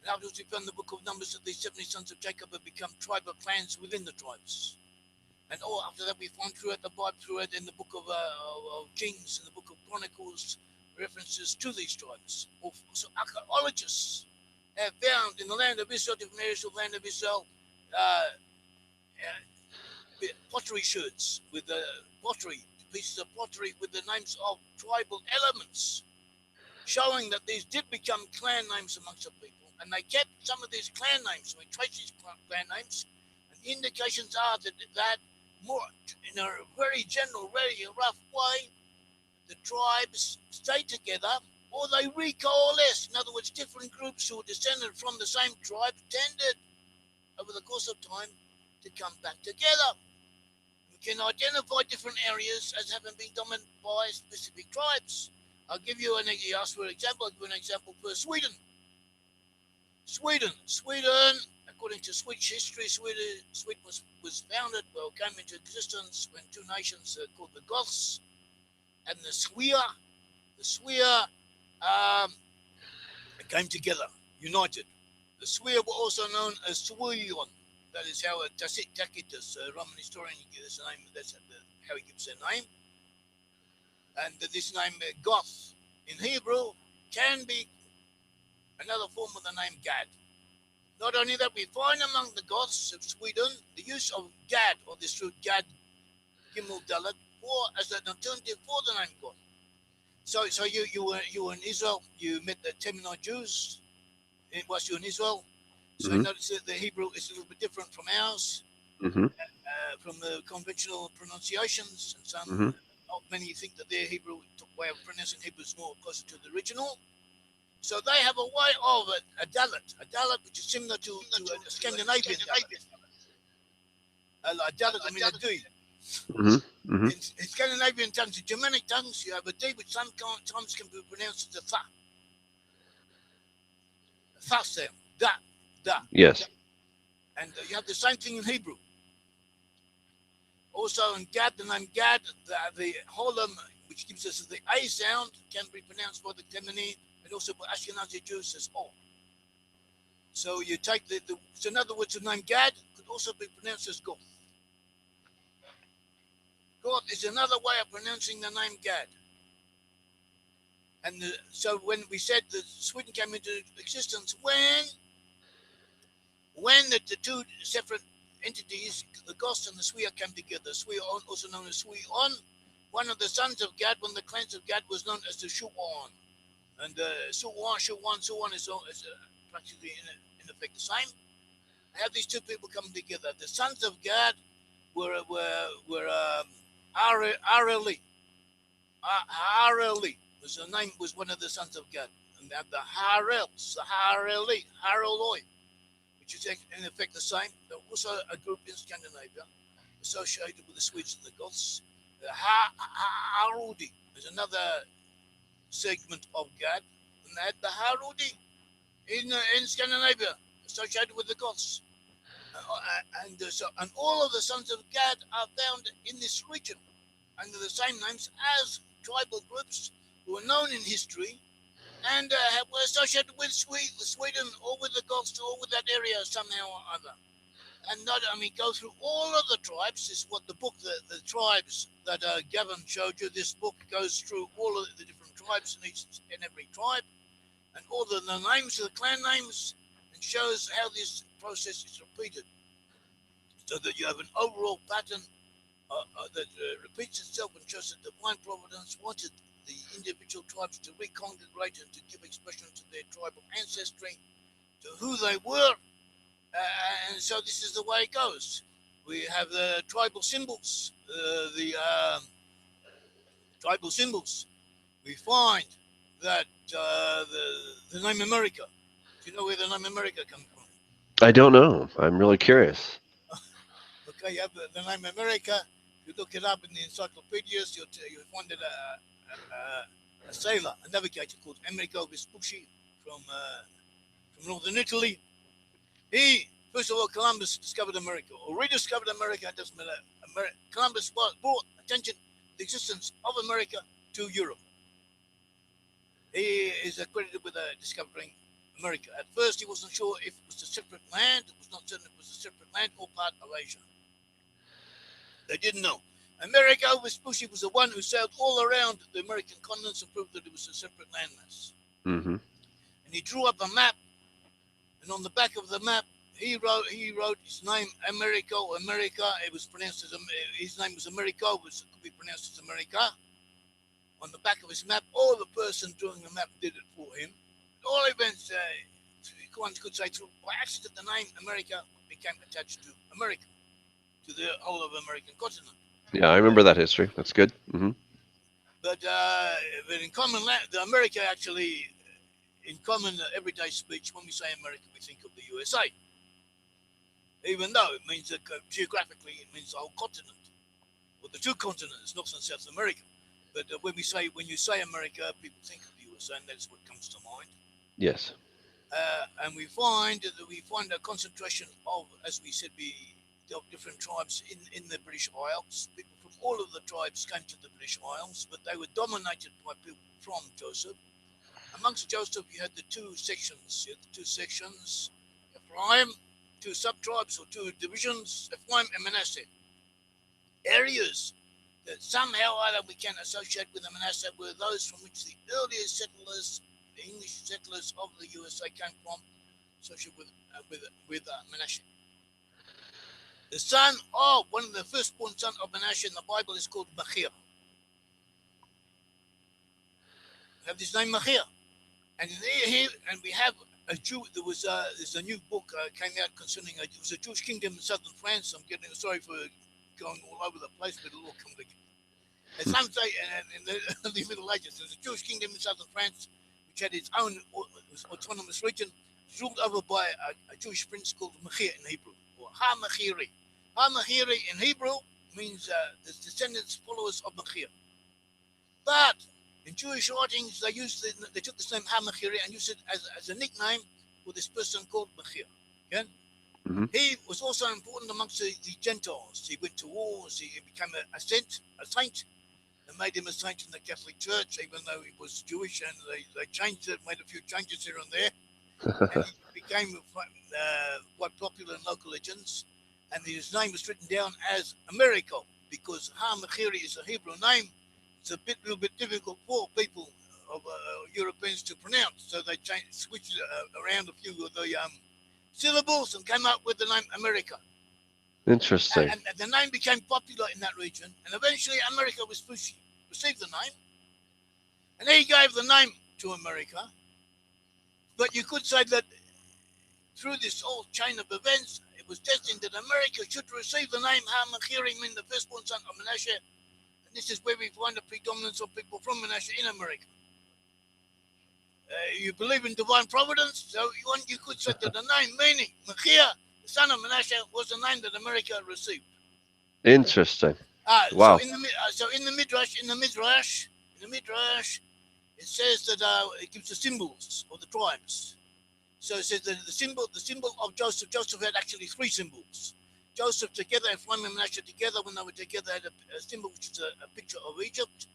And afterwards, we found in the book of Numbers that these 70 sons of Jacob have become tribal clans within the tribes. And after that, we find throughout the Bible, throughout in the book of Kings, in the book of Chronicles, references to these tribes. Also, archaeologists have found in the land of Israel, different areas of the land of Israel, pottery sherds with pieces of pottery with the names of tribal elements, showing that these did become clan names amongst the people, and they kept some of these clan names. We trace these clan names, and the indications are that more in a very general, very rough way, the tribes stay together or they recoalesce. In other words, different groups who are descended from the same tribe tended over the course of time to come back together. We can identify different areas as having been dominated by specific tribes. I'll give you you asked for an example. I'll give you an example for Sweden. Sweden, according to Swedish history, Sweden was founded, came into existence when two nations called the Goths and the Svea. The Svea came together, united. The Svea were also known as Sueon. That is how Tacitus, a Roman historian, gives the name. That's how he gives their name. And this name, Goth, in Hebrew, can be another form of the name Gad. Not only that, we find among the Goths of Sweden the use of Gad, or this root Gad, Gimel Dalet, as an alternative for the name God. So you were in Israel. You met the Temanite Jews whilst you were in Israel. So you notice that the Hebrew is a little bit different from ours, from the conventional pronunciations. And some, many think that their Hebrew way of pronouncing Hebrew is more closer to the original. So they have a way of a dalet, which is similar to a Scandinavian dalet. A dalet, I mean a D. In Scandinavian tongues, in Germanic tongues, you have a D, which sometimes can be pronounced as a tha. A tha sound. Da. Yes. And you have the same thing in Hebrew. Also in Gad, the name Gad, the Holam, which gives us the A sound, can be pronounced by the Temani, and also by Ashkenazi Jews as O. So you take so in other words, the name Gad could also be pronounced as Goth. Goth is another way of pronouncing the name Gad. And so when we said that Sweden came into existence, when the two separate entities, the Goths and the Svea, came together, Sweon, also known as Sweon, one of the sons of Gad, one of the clans of Gad, was known as the Shuon. And Shuon is practically in effect the same. Have these two people come together. The sons of God were Areli. Areli was the name, was one of the sons of God. And the Harels, the Hareloi, which is in effect the same. There was also a group in Scandinavia associated with the Swedes and the Goths. The Harudi is another segment of God. And they had the Harudi in Scandinavia associated with the Goths. And all of the sons of God are found in this region under the same names as tribal groups who are known in history and were associated with Sweden or with the Goths or with that area somehow or other. And not, I mean, go through all of the tribes. This is what the book, the tribes that Gavin showed you. This book goes through all of the different tribes in every tribe and all the names, the clan names, and shows how this process is repeated, so that you have an overall pattern that repeats itself and shows that divine providence wanted the individual tribes to recongregate and to give expression to their tribal ancestry, to who they were. And so this is the way it goes. We have the tribal symbols, tribal symbols. We find that the name America. Do you know where the name America comes from? I don't know. I'm really curious. Okay, you have the name America. You look it up in the encyclopedias, you'll find that a sailor, a navigator called Amerigo Vespucci from northern Italy. He, first of all, Columbus discovered America, or rediscovered America, it doesn't matter. Columbus brought attention to the existence of America to Europe. He is accredited with discovering America. At first, he wasn't sure if it was a separate land. It was not certain if it was a separate land or part of Asia. They didn't know. Amerigo Vespucci was the one who sailed all around the American continents and proved that it was a separate landmass. Mm-hmm. And he drew up a map, and on the back of the map, he wrote his name America. It was pronounced as his name was Americo, which could be pronounced as America. On the back of his map, or the person drawing the map did it for him. All events, one could say, through by accident, the name America became attached to America, to the whole of American continent. Yeah, I remember that history. That's good. Mm-hmm. But in common, the America actually, in common everyday speech, when we say America, we think of the USA. Even though it means that geographically it means the whole continent, or the two continents, North and South America. But when you say America, people think of the USA, and that's what comes to mind. Yes. And we find a concentration of, as we said, of different tribes in the British Isles. People from all of the tribes came to the British Isles, but they were dominated by people from Joseph. Amongst Joseph, you had the two sections. Ephraim, two sub-tribes or two divisions, Ephraim and Manasseh. Areas that somehow or other we can associate with the Manasseh were those from which the earliest settlers, the English settlers of the USA came from, associated with Manasseh. The son of one of the firstborn son of Manasseh in the Bible is called Machir. We have this name Machir, and here we have a Jew. There's a new book came out concerning it was a Jewish kingdom in southern France. I'm getting sorry for going all over the place, but it'll all come together. And some say, in the Middle Ages, there's a Jewish kingdom in southern France, which had its own autonomous region, ruled over by a Jewish prince called Machir in Hebrew, or Ha-Machiri. Ha-Machiri in Hebrew means the descendants, followers of Machir. But in Jewish writings, they took this name Ha-Machiri and used it as a nickname for this person called Machir. Okay? Mm-hmm. He was also important amongst the Gentiles. He went to wars. He became a saint. They made him a saint in the Catholic Church, even though he was Jewish, and they changed it, made a few changes here and there. And he became quite popular in local legends. And his name was written down as Americo, because Ha-Machiri is a Hebrew name. It's a little bit difficult for people of Europeans to pronounce, so they switched around a few of the syllables and came up with the name America. Interesting. And the name became popular in that region, and eventually America received the name, and he gave the name to America. But you could say that through this whole chain of events, it was destined that America should receive the name Ham, the firstborn son of Manasseh. And this is where we find the predominance of people from Manasseh in America. You believe in divine providence, so you could say that the name meaning Machir, the son of Manasseh, was the name that America received. Interesting. So Wow. in the midrash, it says that it gives the symbols of the tribes. So it says that the symbol of Joseph. Joseph had actually three symbols. Joseph together, Ephraim and Manasseh together, when they were together, had a symbol which is a picture of Egypt.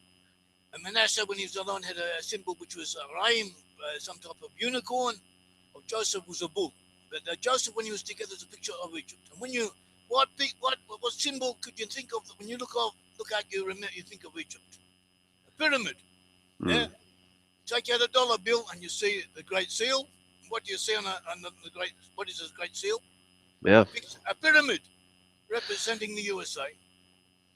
And Manasseh, when he was alone, had a symbol which was a raim, some type of unicorn. Of Joseph was a bull. But Joseph, when he was together, is a picture of Egypt. And when you, what symbol could you think of when you look out, you think of Egypt? A pyramid. Yeah. Take out a dollar bill and you see the Great Seal. What do you see on the Great? What is the Great Seal? Yeah. A pyramid representing the USA.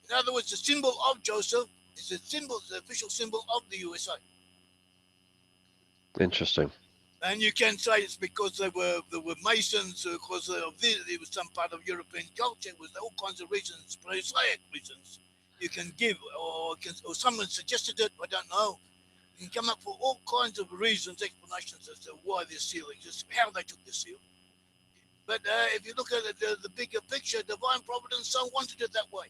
In other words, the symbol of Joseph is the official symbol of the USA. Interesting. And you can say it's because they were Masons, because of this, it was some part of European culture. It was all kinds of reasons, prosaic reasons you can give, or someone suggested it. I don't know. You can come up with all kinds of reasons, explanations as to why this seal exists, how they took this seal. But if you look at the bigger picture, divine providence so wanted it that way.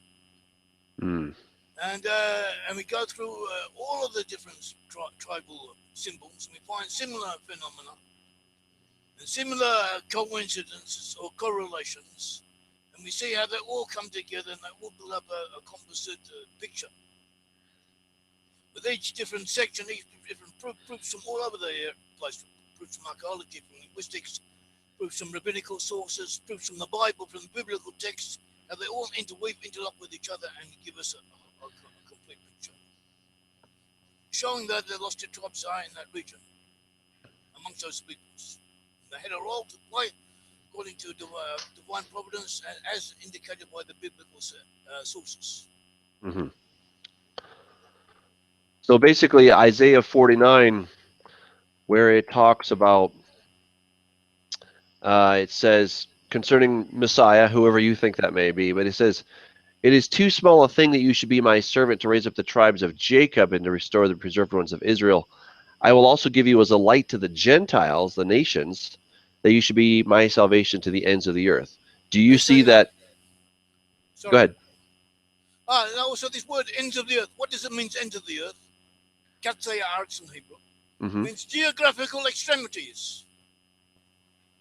And we go through all of the different tribal symbols, and we find similar phenomena and similar coincidences or correlations, and we see how they all come together and they all build up a composite picture. With each different section, each different proofs from all over the place, proofs from archaeology, from linguistics, proofs from rabbinical sources, proofs from the Bible, from the biblical texts, how they all interlock with each other and give us a complete picture. Showing that the lost tribes are in that region, amongst those peoples. They had a role to play according to divine providence as indicated by the biblical sources. Mm-hmm. So basically, Isaiah 49, where it talks about, it says concerning Messiah, whoever you think that may be, but it says, "It is too small a thing that you should be my servant to raise up the tribes of Jacob and to restore the preserved ones of Israel. I will also give you as a light to the Gentiles, the nations, that you should be my salvation to the ends of the earth." Do you see that? Sorry. Go ahead. Also this word ends of the earth. What does it mean, ends of the earth? Katzei Arts in Hebrew. Mm-hmm. Means geographical extremities.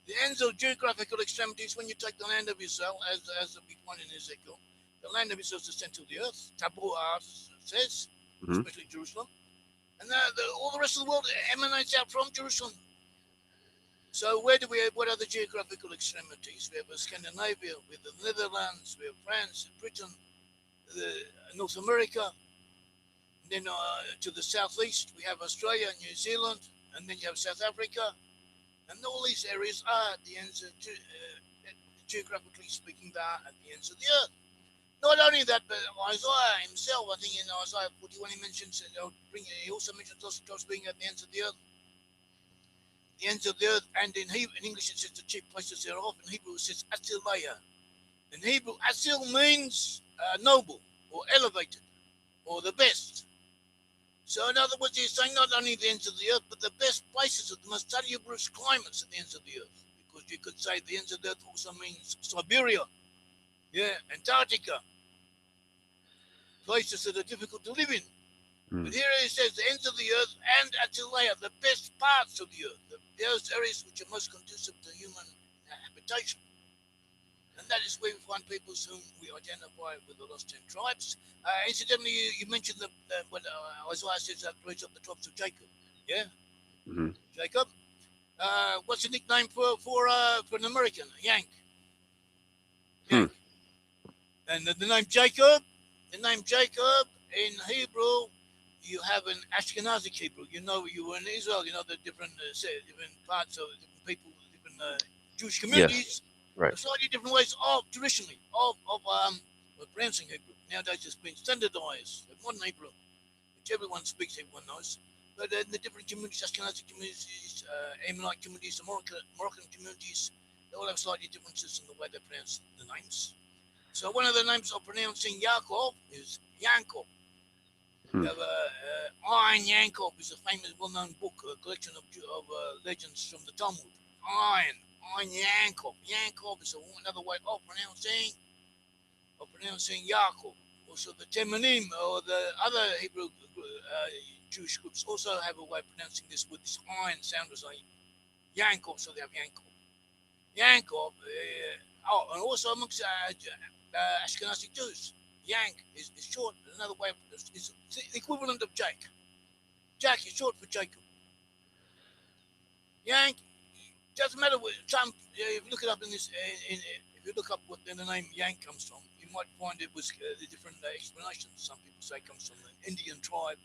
The ends of geographical extremities, when you take the land of Israel, as we find in Ezekiel, the land of Israel is the center of the earth. Tabu Ars says, especially Jerusalem. And all the rest of the world emanates out from Jerusalem. So what are the geographical extremities? We have Scandinavia, we have the Netherlands, we have France, Britain, North America. And then to the southeast, we have Australia and New Zealand. And then you have South Africa. And all these areas are at the ends of, geographically speaking, they are at the ends of the earth. Not only that, but Isaiah himself, I think in Isaiah 41, he also mentions those being at the ends of the earth. The ends of the earth, and in English it says the chief places thereof. In Hebrew it says Asileia. In Hebrew, Asil means noble or elevated or the best. So in other words, he's saying not only the ends of the earth, but the best places of the most salubrious climates at the ends of the earth. Because you could say the ends of the earth also means Siberia, Antarctica, places that are difficult to live in. But here it says the ends of the earth and Asileia, the best parts of the earth, those areas which are most conducive to human habitation. And that is where we find peoples whom we identify with the lost 10 tribes. Incidentally, you mentioned when Isaiah says that raise up the tribes of Jacob. Yeah? Mm-hmm. Jacob. What's the nickname for an American? Yank. And the name Jacob in Hebrew, you have an Ashkenazic Hebrew. You know, you were in Israel, you know the different parts of different people, different Jewish communities. Yes. Right. Slightly different ways of traditionally of pronouncing Hebrew. Nowadays it's been standardized. Modern Hebrew, which everyone speaks, everyone knows. But in the different communities, Ashkenazi communities, Ammonite communities, the Moroccan communities, They all have slightly differences in the way they pronounce the names. So one of the names of pronouncing Yaakov is Yankov. You have Iron Yankov is a famous, well-known book, a collection of legends from the Talmud. Iron Yankov. Yankov is another way of pronouncing Yaakov. Also, the Temanim or the other Hebrew Jewish groups also have a way of pronouncing this with this iron sound as like Yankov, so they have Yankov. Yankov, and also amongst Ashkenazi Jews, Yank is short. Another way is the equivalent of Jake. Jack is short for Jacob. Yank doesn't matter what some. If you look it up in this, if you look up what the name Yank comes from, you might find it was the different explanations. Some people say it comes from the Indian tribe,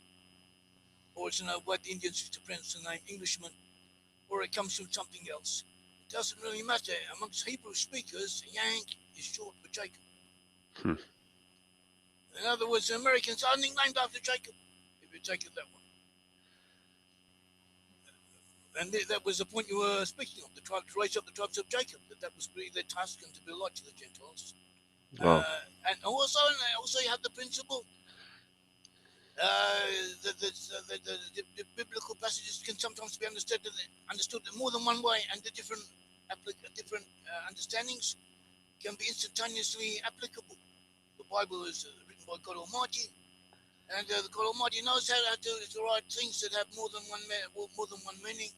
or it's what the Indians used to pronounce the name Englishman, or it comes from something else. It doesn't really matter. Amongst Hebrew speakers, Yank is short for Jacob. In other words, the Americans are named after Jacob, if you take it that way. And that was the point you were speaking of, to raise up the tribes of Jacob, that was really their task and to be a light to the Gentiles. Wow. And also you have the principle the biblical passages can sometimes be understood more than one way, and the different understandings can be instantaneously applicable. The Bible is written by God Almighty, and God Almighty knows how to write things that have more than one meaning,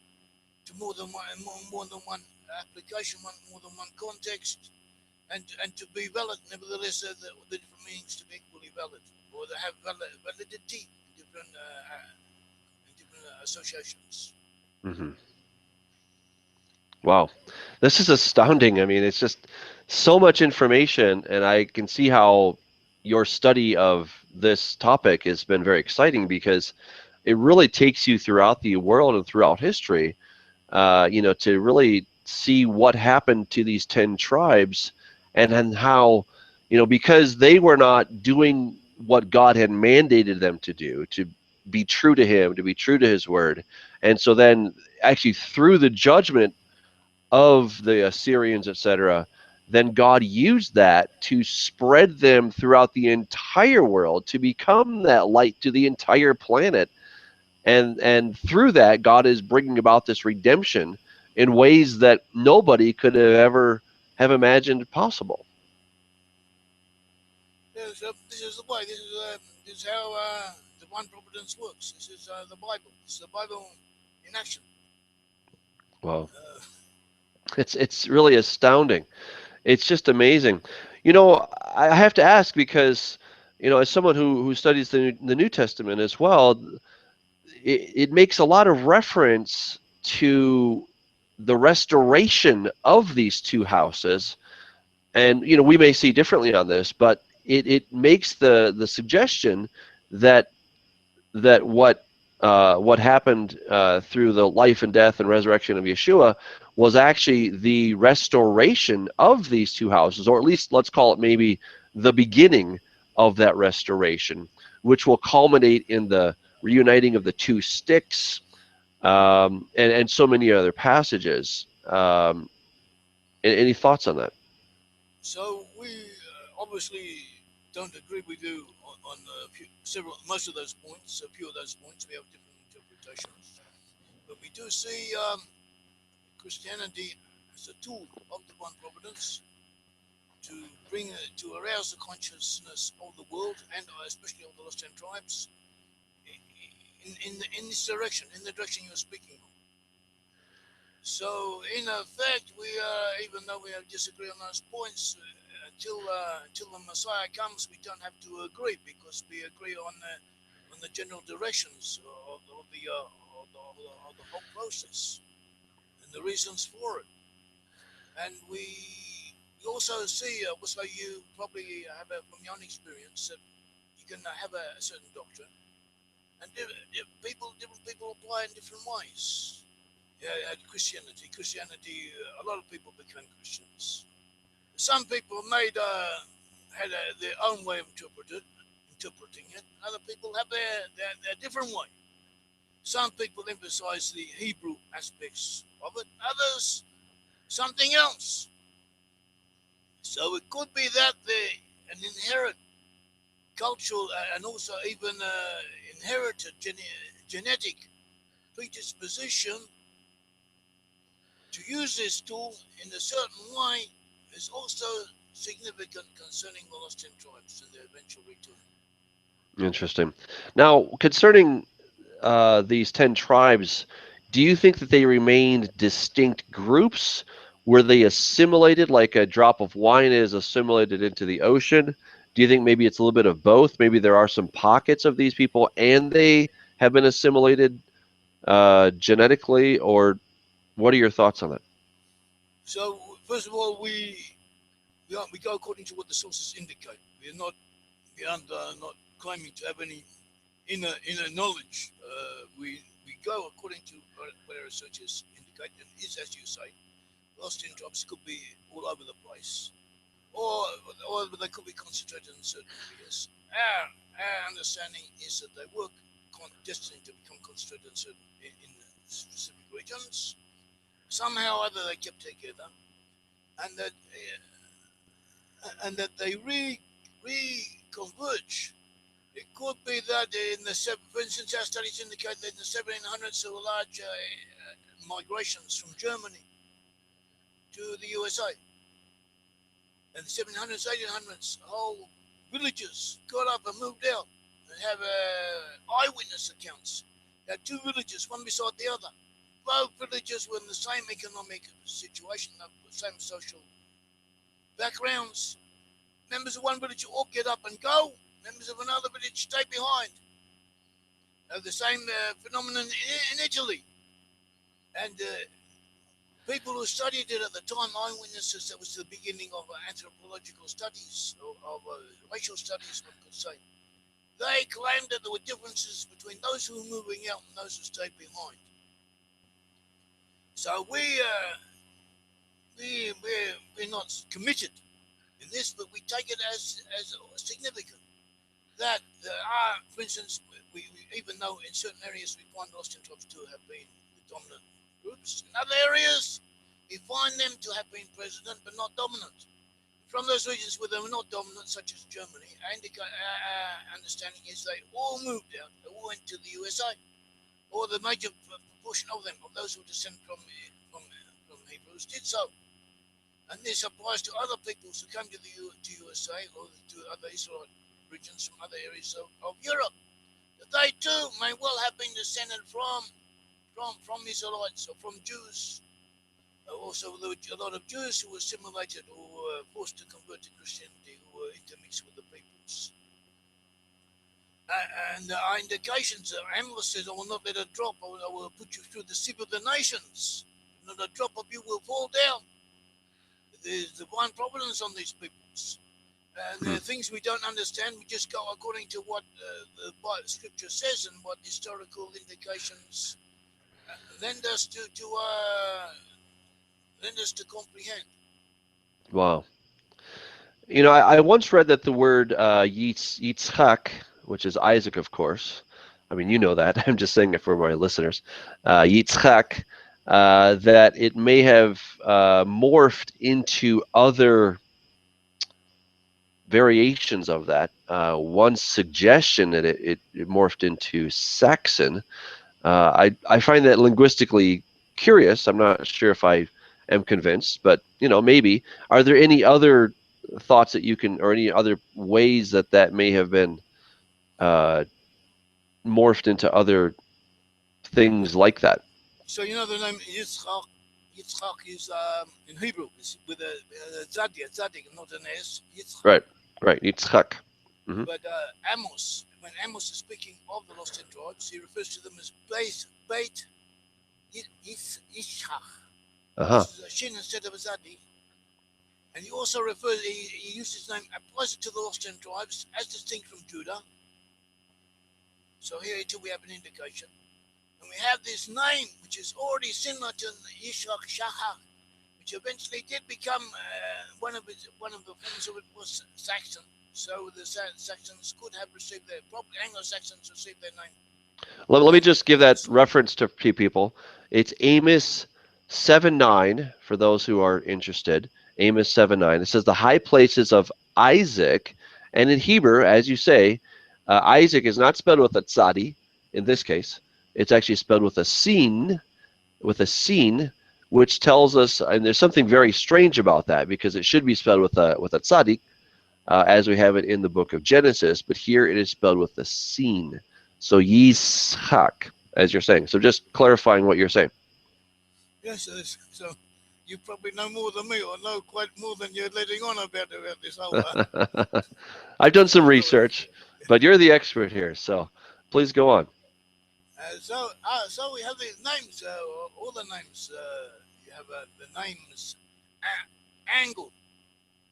to more than one application, more than one context, and to be valid. Nevertheless, the different meanings to be equally valid, or they have validity in different associations. Mm-hmm. Wow, this is astounding. I mean, it's just so much information, and I can see how your study of this topic has been very exciting, because it really takes you throughout the world and throughout history, to really see what happened to these 10 tribes, and then how, because they were not doing what God had mandated them to do, to be true to Him, to be true to His word. And so then actually through the judgment of the Assyrians, etc., then God used that to spread them throughout the entire world, to become that light to the entire planet. And through that, God is bringing about this redemption in ways that nobody could have ever have imagined possible. Yes, this is the way. This is how divine providence works. This is the Bible. This is the Bible in action. Wow, it's really astounding. It's just amazing. I have to ask, because as someone who studies the New Testament as well, it makes a lot of reference to the restoration of these two houses. And we may see differently on this, but it makes the suggestion that what happened through the life and death and resurrection of Yeshua was actually the restoration of these two houses, or at least let's call it maybe the beginning of that restoration, which will culminate in the reuniting of the two sticks, and so many other passages. Any thoughts on that? So we obviously don't agree with you on most of those points. A few of those points we have different interpretations, but we do see Christianity as a tool of divine providence to arouse the consciousness of the world, and especially of the lost 10 tribes, in this direction, in the direction you're speaking of. So, in effect, we even though we disagree on those points, until the Messiah comes, we don't have to agree, because we agree on the general directions of the whole process and the reasons for it. And we also see, also you probably have from your own experience, that you can have a certain doctrine, and different people apply in different ways. Yeah, Christianity. A lot of people became Christians. Some people had their own way of interpreting it. Other people have their different way. Some people emphasize the Hebrew aspects of it. Others something else. So it could be that an inherent cultural and also even inherited genetic predisposition to use this tool in a certain way is also significant concerning the lost ten tribes and their eventual return. Interesting. Now, concerning these 10 tribes, do you think that they remained distinct groups? Were they assimilated like a drop of wine is assimilated into the ocean? Do you think maybe it's a little bit of both? Maybe there are some pockets of these people and they have been assimilated genetically, or what are your thoughts on that? So first of all, we go according to what the sources indicate. We are not claiming to have any inner knowledge. We go according to what our researchers indicate, and is, as you say, lost in jobs could be all over the place, or they could be concentrated in certain areas. Our understanding is that they were destined to become concentrated in specific regions. Somehow or other they kept together, and that they reconverge. It could be that for instance, our studies indicate that in the 1700s there were large migrations from Germany to the USA. In the 1700s, 1800s, whole villages got up and moved out and have eyewitness accounts. They had two villages, one beside the other. Both villages were in the same economic situation, the same social backgrounds. Members of one village all get up and go. Members of another village stay behind. The same phenomenon in Italy. And people who studied it at the time, eyewitnesses, that was the beginning of anthropological studies, of racial studies, one could say. They claimed that there were differences between those who were moving out and those who stayed behind. So we're not committed in this, but we take it as significant. That for instance, we even though in certain areas we find lost in tribes to have been the dominant groups, in other areas we find them to have been present but not dominant. From those regions where they were not dominant, such as Germany, our understanding is they all moved out, they all went to the USA, or the major proportion of them, of those who descend from Hebrews, did so. And this applies to other peoples who come to the USA or to other Israelite regions from other areas of Europe. That they too may well have been descended from Israelites or from Jews. Also, there were a lot of Jews who were assimilated or were forced to convert to Christianity, who were intermixed with the peoples. And our indications, Amos says, I will not let a drop, I will put you through the sieve of the nations. Not a drop of you will fall down. There's divine providence on these peoples. And there are things we don't understand. We just go according to what the Scripture says and what historical indications lend us to comprehend. Wow. You know, I once read that the word Yitzchak, which is Isaac, of course. I mean, you know that. I'm just saying it for my listeners. Yitzchak, that it may have morphed into other variations of that. One suggestion that it morphed into Saxon. I find that linguistically curious. I'm not sure if I am convinced, but maybe. Are there any other thoughts that you can, or any other ways that may have been morphed into other things like that? So the name Yitzchak. Yitzchak is in Hebrew with a Zadik, not an S. Yitzchak. Right. Yitzchak. Mm-hmm. But Amos, when Amos is speaking of the lost ten tribes, he refers to them as Beit Yitzchak. This is a shin instead of a Zadi. And he also refers, he uses his name, applies it to the lost ten tribes as distinct from Judah. So here too we have an indication. And we have this name, which is already similar to Yishak Shachar, which eventually did become one of the forms of it was Saxon. So the Saxons could have received probably Anglo-Saxons received their name. Let me just give that reference to people. It's Amos 7:9 for those who are interested. Amos 7:9. It says the high places of Isaac, and in Hebrew, as you say, Isaac is not spelled with a tzadi in this case. It's actually spelled with a sin, which tells us, and there's something very strange about that because it should be spelled with a tzadi, as we have it in the book of Genesis, but here it is spelled with a sin. So Yitzhak, as you're saying. So just clarifying what you're saying. Yes, so you probably know more than me, or know quite more than you're letting on about this whole. I've done some research, but you're the expert here, so please go on. So we have the names, all the names. You have the names. Angle,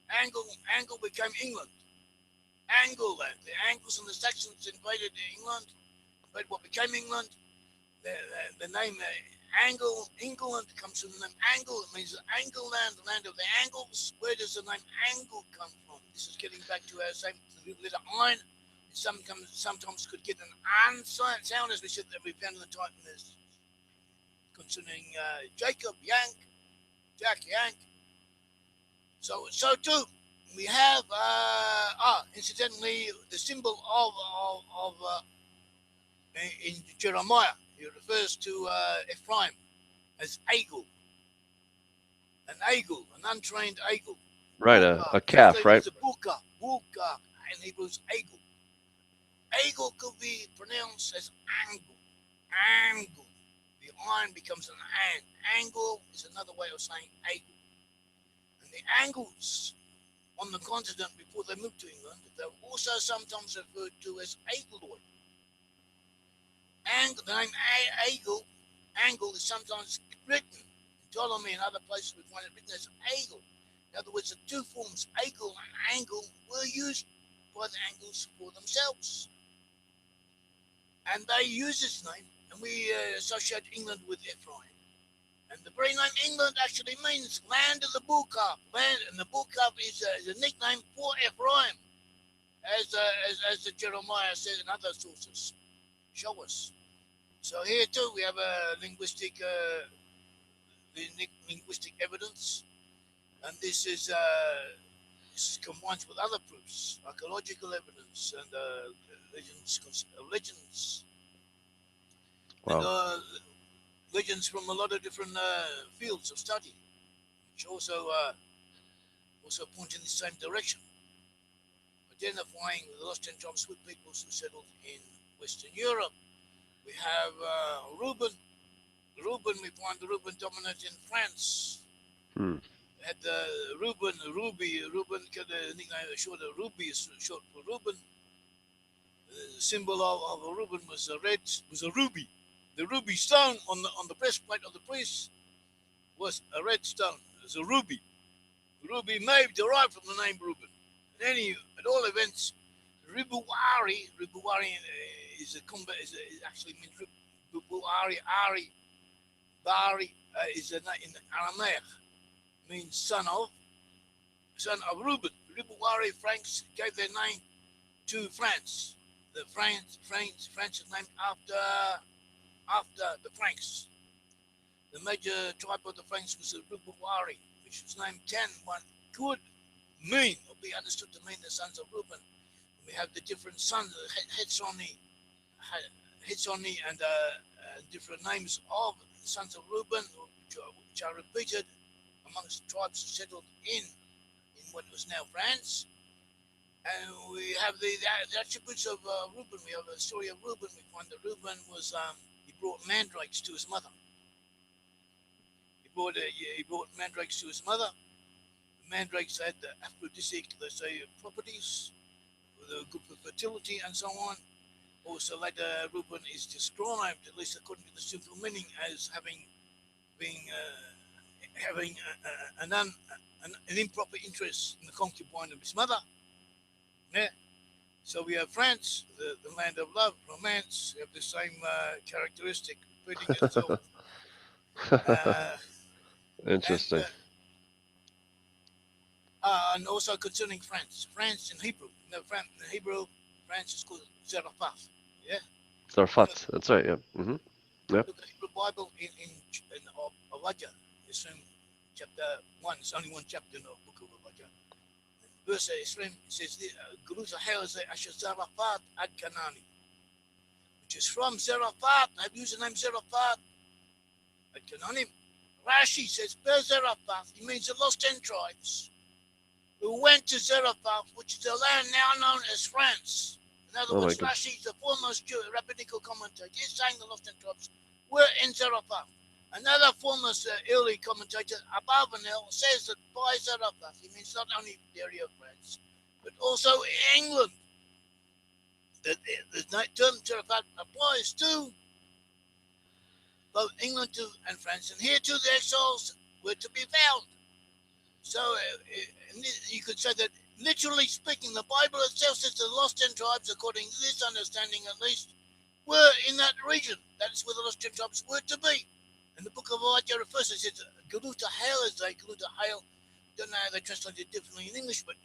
Angle became England. Angle, the Angles and the Saxons invaded England, but what became England. The name England comes from the name Angle. It means Angle land, the land of the Angles. Where does the name Angle come from? This is getting back to our same letter Ein. Sometimes could get an an sound, as we said that we found in the Titan concerning Jacob, Jack, Yank. So too, we have incidentally the symbol of in Jeremiah. It refers to Ephraim as eagle, an untrained eagle. Right, a calf, right? It's a buka, in Hebrew is eagle. Eagle could be pronounced as angle. The iron becomes an an. Angle is another way of saying eagle. And the Angles on the continent before they moved to England, they were also sometimes referred to as Angloid. The name Angle is sometimes written in Ptolemy and other places we find it written as Eagle. In other words, the two forms, Eagle and Angle, were used by the Angles for themselves. And they use this name, and we associate England with Ephraim. And the very name England actually means land of the bull calf. Land, and the bull calf is a nickname for Ephraim, as the Jeremiah says in other sources show us. So here too we have a linguistic evidence, and this is combined with other proofs, archaeological evidence and legends. Wow. And legends from a lot of different fields of study, which also point in the same direction, identifying the lost and John Swift peoples who settled in Western Europe. We have Reuben. We find the Reuben dominant in France. Had Reuben, the nickname short of Ruby is short for Reuben. The symbol of a Reuben was a ruby. The ruby stone on the breastplate of the priest was a red stone. It was a ruby. The ruby may be derived from the name Reuben. At all events, Ribuari is actually means Ribuari. Bari is in Aramaic, means son of Reuben. Ribuari Franks gave their name to France. The France is named after the Franks. The major tribe of the Franks was the Ribuari, which was named 10. One could mean or be understood to mean the sons of Reuben. We have the different sons, Hetzoni, and different names of the sons of Reuben, which are repeated amongst tribes who settled in what was now France. And we have the attributes of Reuben. We have the story of Reuben. We find that Reuben was he brought mandrakes to his mother. He brought mandrakes to his mother. The mandrakes had the aphrodisiac, let's say, properties, good for fertility and so on. Also, later Reuben is described, at least according to the simple meaning, as having an improper interest in the concubine of his mother. Yeah. So we have France, the land of love, romance. We have the same characteristic repeating itself. Interesting. And also concerning France in Hebrew. In Hebrew, France is called Zarephath. Yeah. Zarephath. That's right. Yeah. Mm-hmm. Yep. Look at the Hebrew Bible in Obadiah. Islam, chapter 1. It's only one chapter in the book of Elijah. Verse Islam says, Galut Ha'el is Asher Zarafat Ad Kanani, which is from Zarafat. I've used the name Zarafat Ad Kanani. Rashi says, Per Zarephath, he means the lost 10 tribes who went to Zarephath, which is a land now known as France. In other words, Rashi, the foremost rabbinical commentator, is saying the lost 10 tribes were in Zarephath. Another foremost early commentator, Abarbanel, says that by Zarephath, he means not only the area of France, but also England. The term Zarephath applies to both England and France, and here too the exiles were to be found. So you could say that, literally speaking, the Bible itself says the lost 10 tribes, according to this understanding at least, were in that region. That is where the lost 10 tribes were to be. And the book of Elijah refers to it, says Galut Ha'el is a Galut Ha'el. Don't know how they translate it differently in English, but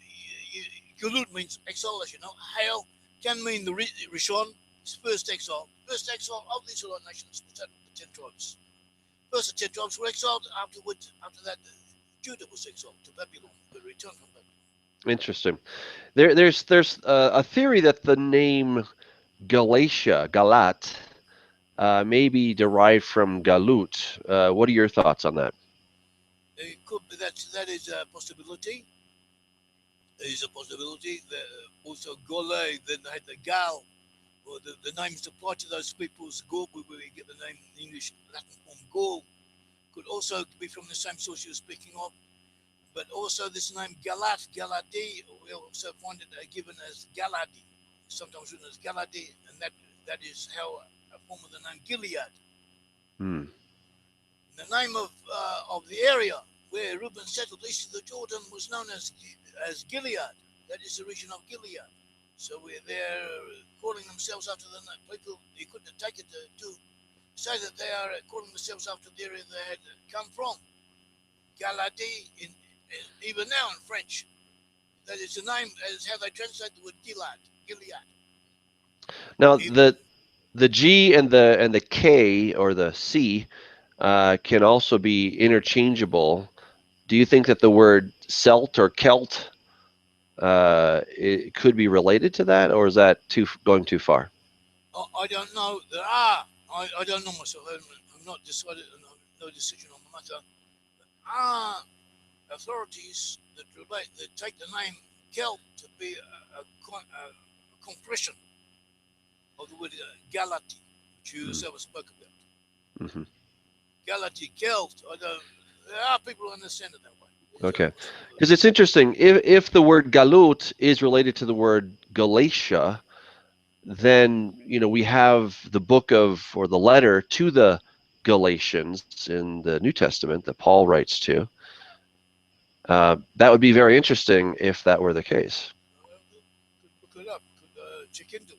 Galut means exile, as you know. Ha'el can mean the Rishon, first exile of the Israelite nations, the 10 tribes. First the 10 tribes were exiled. After that, Judah was exiled to Babylon, but returned from Babylon. Interesting. There's a theory that the name Galat, may be derived from Galut. What are your thoughts on that? It could be that is a possibility. There is a possibility. Also, Gole, then they had the Gal, or the names applied to those peoples. Gaul, where we get the name in English, Latin form Gaul, could also be from the same source you're speaking of. But also this name Galadi, we also find it given as Galadi, sometimes written as Galadi, and that is how a form of the name Gilead. The name of the area where Reuben settled east of the Jordan was known as Gilead. That is the region of Gilead. So they're calling themselves after the people. You could take it to say that they are calling themselves after the area they had come from. Galadi, even now in French, that is the name, is how they translate the word Gilead. Now the G and the K or the C can also be interchangeable. Do you think that the word Celt or Celt it could be related to that, or is that going too far? I don't know. There are. I don't know myself. I'm not decided. No decision on the matter. There are authorities that take the name Celt to be a compression of the word Galati, which you yourself spoke about. Mm-hmm. Galati, Celt. There are people who understand it that way. Okay, because it's interesting. If the word Galut is related to the word Galatia, then we have the book or the letter to the Galatians in the New Testament that Paul writes to. That would be very interesting if that were the case. Could look it up. Could check into it.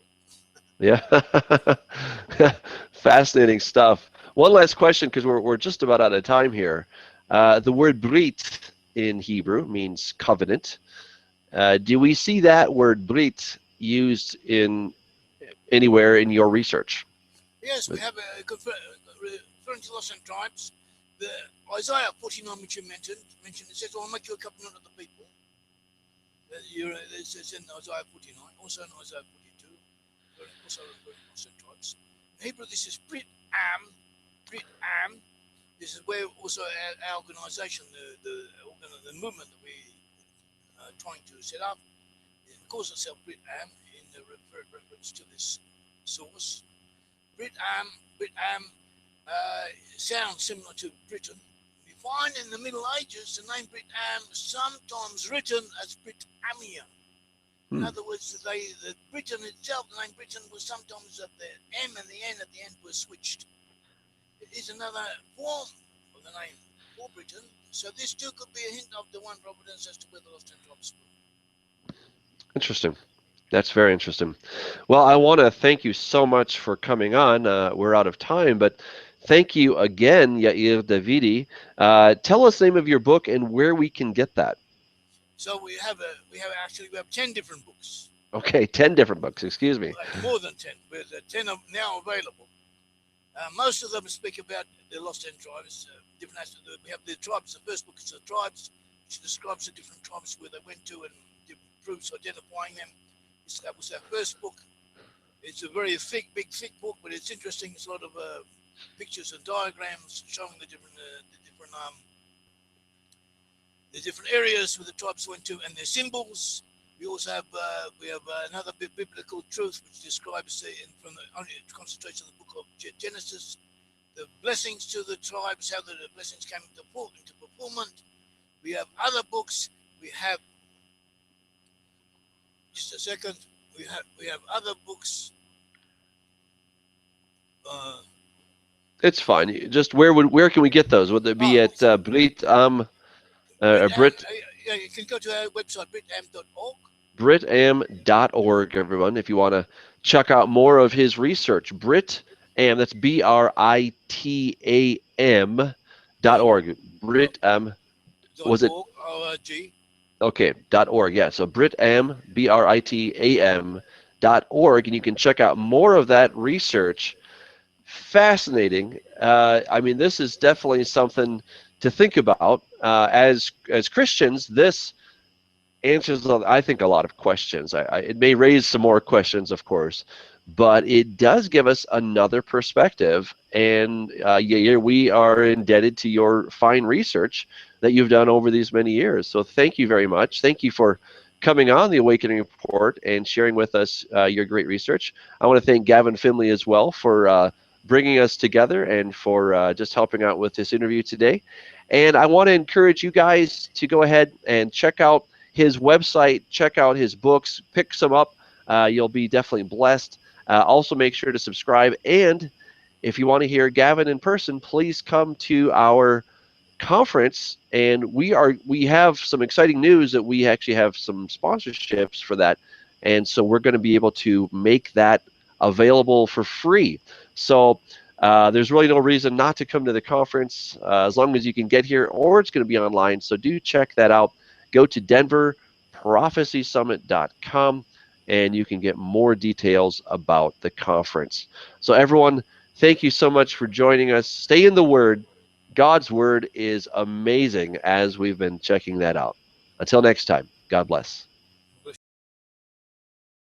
Yeah, fascinating stuff. One last question, because we're just about out of time here. The word Brit in Hebrew means covenant. Do we see that word Brit used in anywhere in your research? Yes, we have referring to lost tribes. The Isaiah 49, which you mentioned, it says, I'll make you a covenant of the people. It says in Isaiah 49, also in Isaiah 42, also referring to lost tribes. In Hebrew, this is Brit Am. This is where also our organisation, the movement that we are trying to set up, it calls itself Brit Am in the reference to this source. Brit Am sounds similar to Britain. We find in the Middle Ages the name Brit Am sometimes written as Britannia. In other words, the Britain itself, the name Britain was sometimes at the M and the N at the end were switched. It is another form of the name for Britain. So this too could be a hint of the one providence as to where the lost 10 tribes were. Interesting. That's very interesting. Well, I want to thank you so much for coming on. We're out of time, but thank you again, Yair Davidi. Tell us the name of your book and where we can get that. So we have 10 different books. Okay, 10 different books. Excuse me. More than 10. But 10 are now available. Most of them speak about the lost 10 tribes. different aspects. We have the tribes. The first book is the tribes, which describes the different tribes where they went to and the proofs identifying them. That was our first book. It's a very thick book, but it's interesting. It's a lot of pictures and diagrams showing the different areas where the tribes went to and their symbols. We also have another biblical truth which describes concentrates on the book of Genesis, the blessings to the tribes, how the blessings came into fulfillment. We have other books. We have just a second. We have other books. It's fine. Just where can we get those? Would it be at Brit Brit? Yeah, you can go to our website, britam.org. Britam.org, everyone, if you want to check out more of his research. Britam, that's BRITAM.org. Britam, was it? .org. Okay, .org, yeah. So Britam, BRITAM.org, and you can check out more of that research. Fascinating. I mean, this is definitely something to think about. As Christians, this answers, I think, a lot of questions. It may raise some more questions, of course, but it does give us another perspective. And Yair, we are indebted to your fine research that you've done over these many years. So thank you very much. Thank you for coming on the Awakening Report and sharing with us your great research. I want to thank Gavin Finley as well for bringing us together and for just helping out with this interview today. And I want to encourage you guys to go ahead and check out his website, check out his books, pick some up. You'll be definitely blessed. Also, make sure to subscribe. And if you want to hear Gavin in person, please come to our conference. And we have some exciting news that we actually have some sponsorships for that. And so we're going to be able to make that available for free. So there's really no reason not to come to the conference as long as you can get here, or it's going to be online. So do check that out. Go to denverprophecysummit.com and you can get more details about the conference. So everyone, thank you so much for joining us. Stay in the Word. God's Word is amazing as we've been checking that out. Until next time, God bless.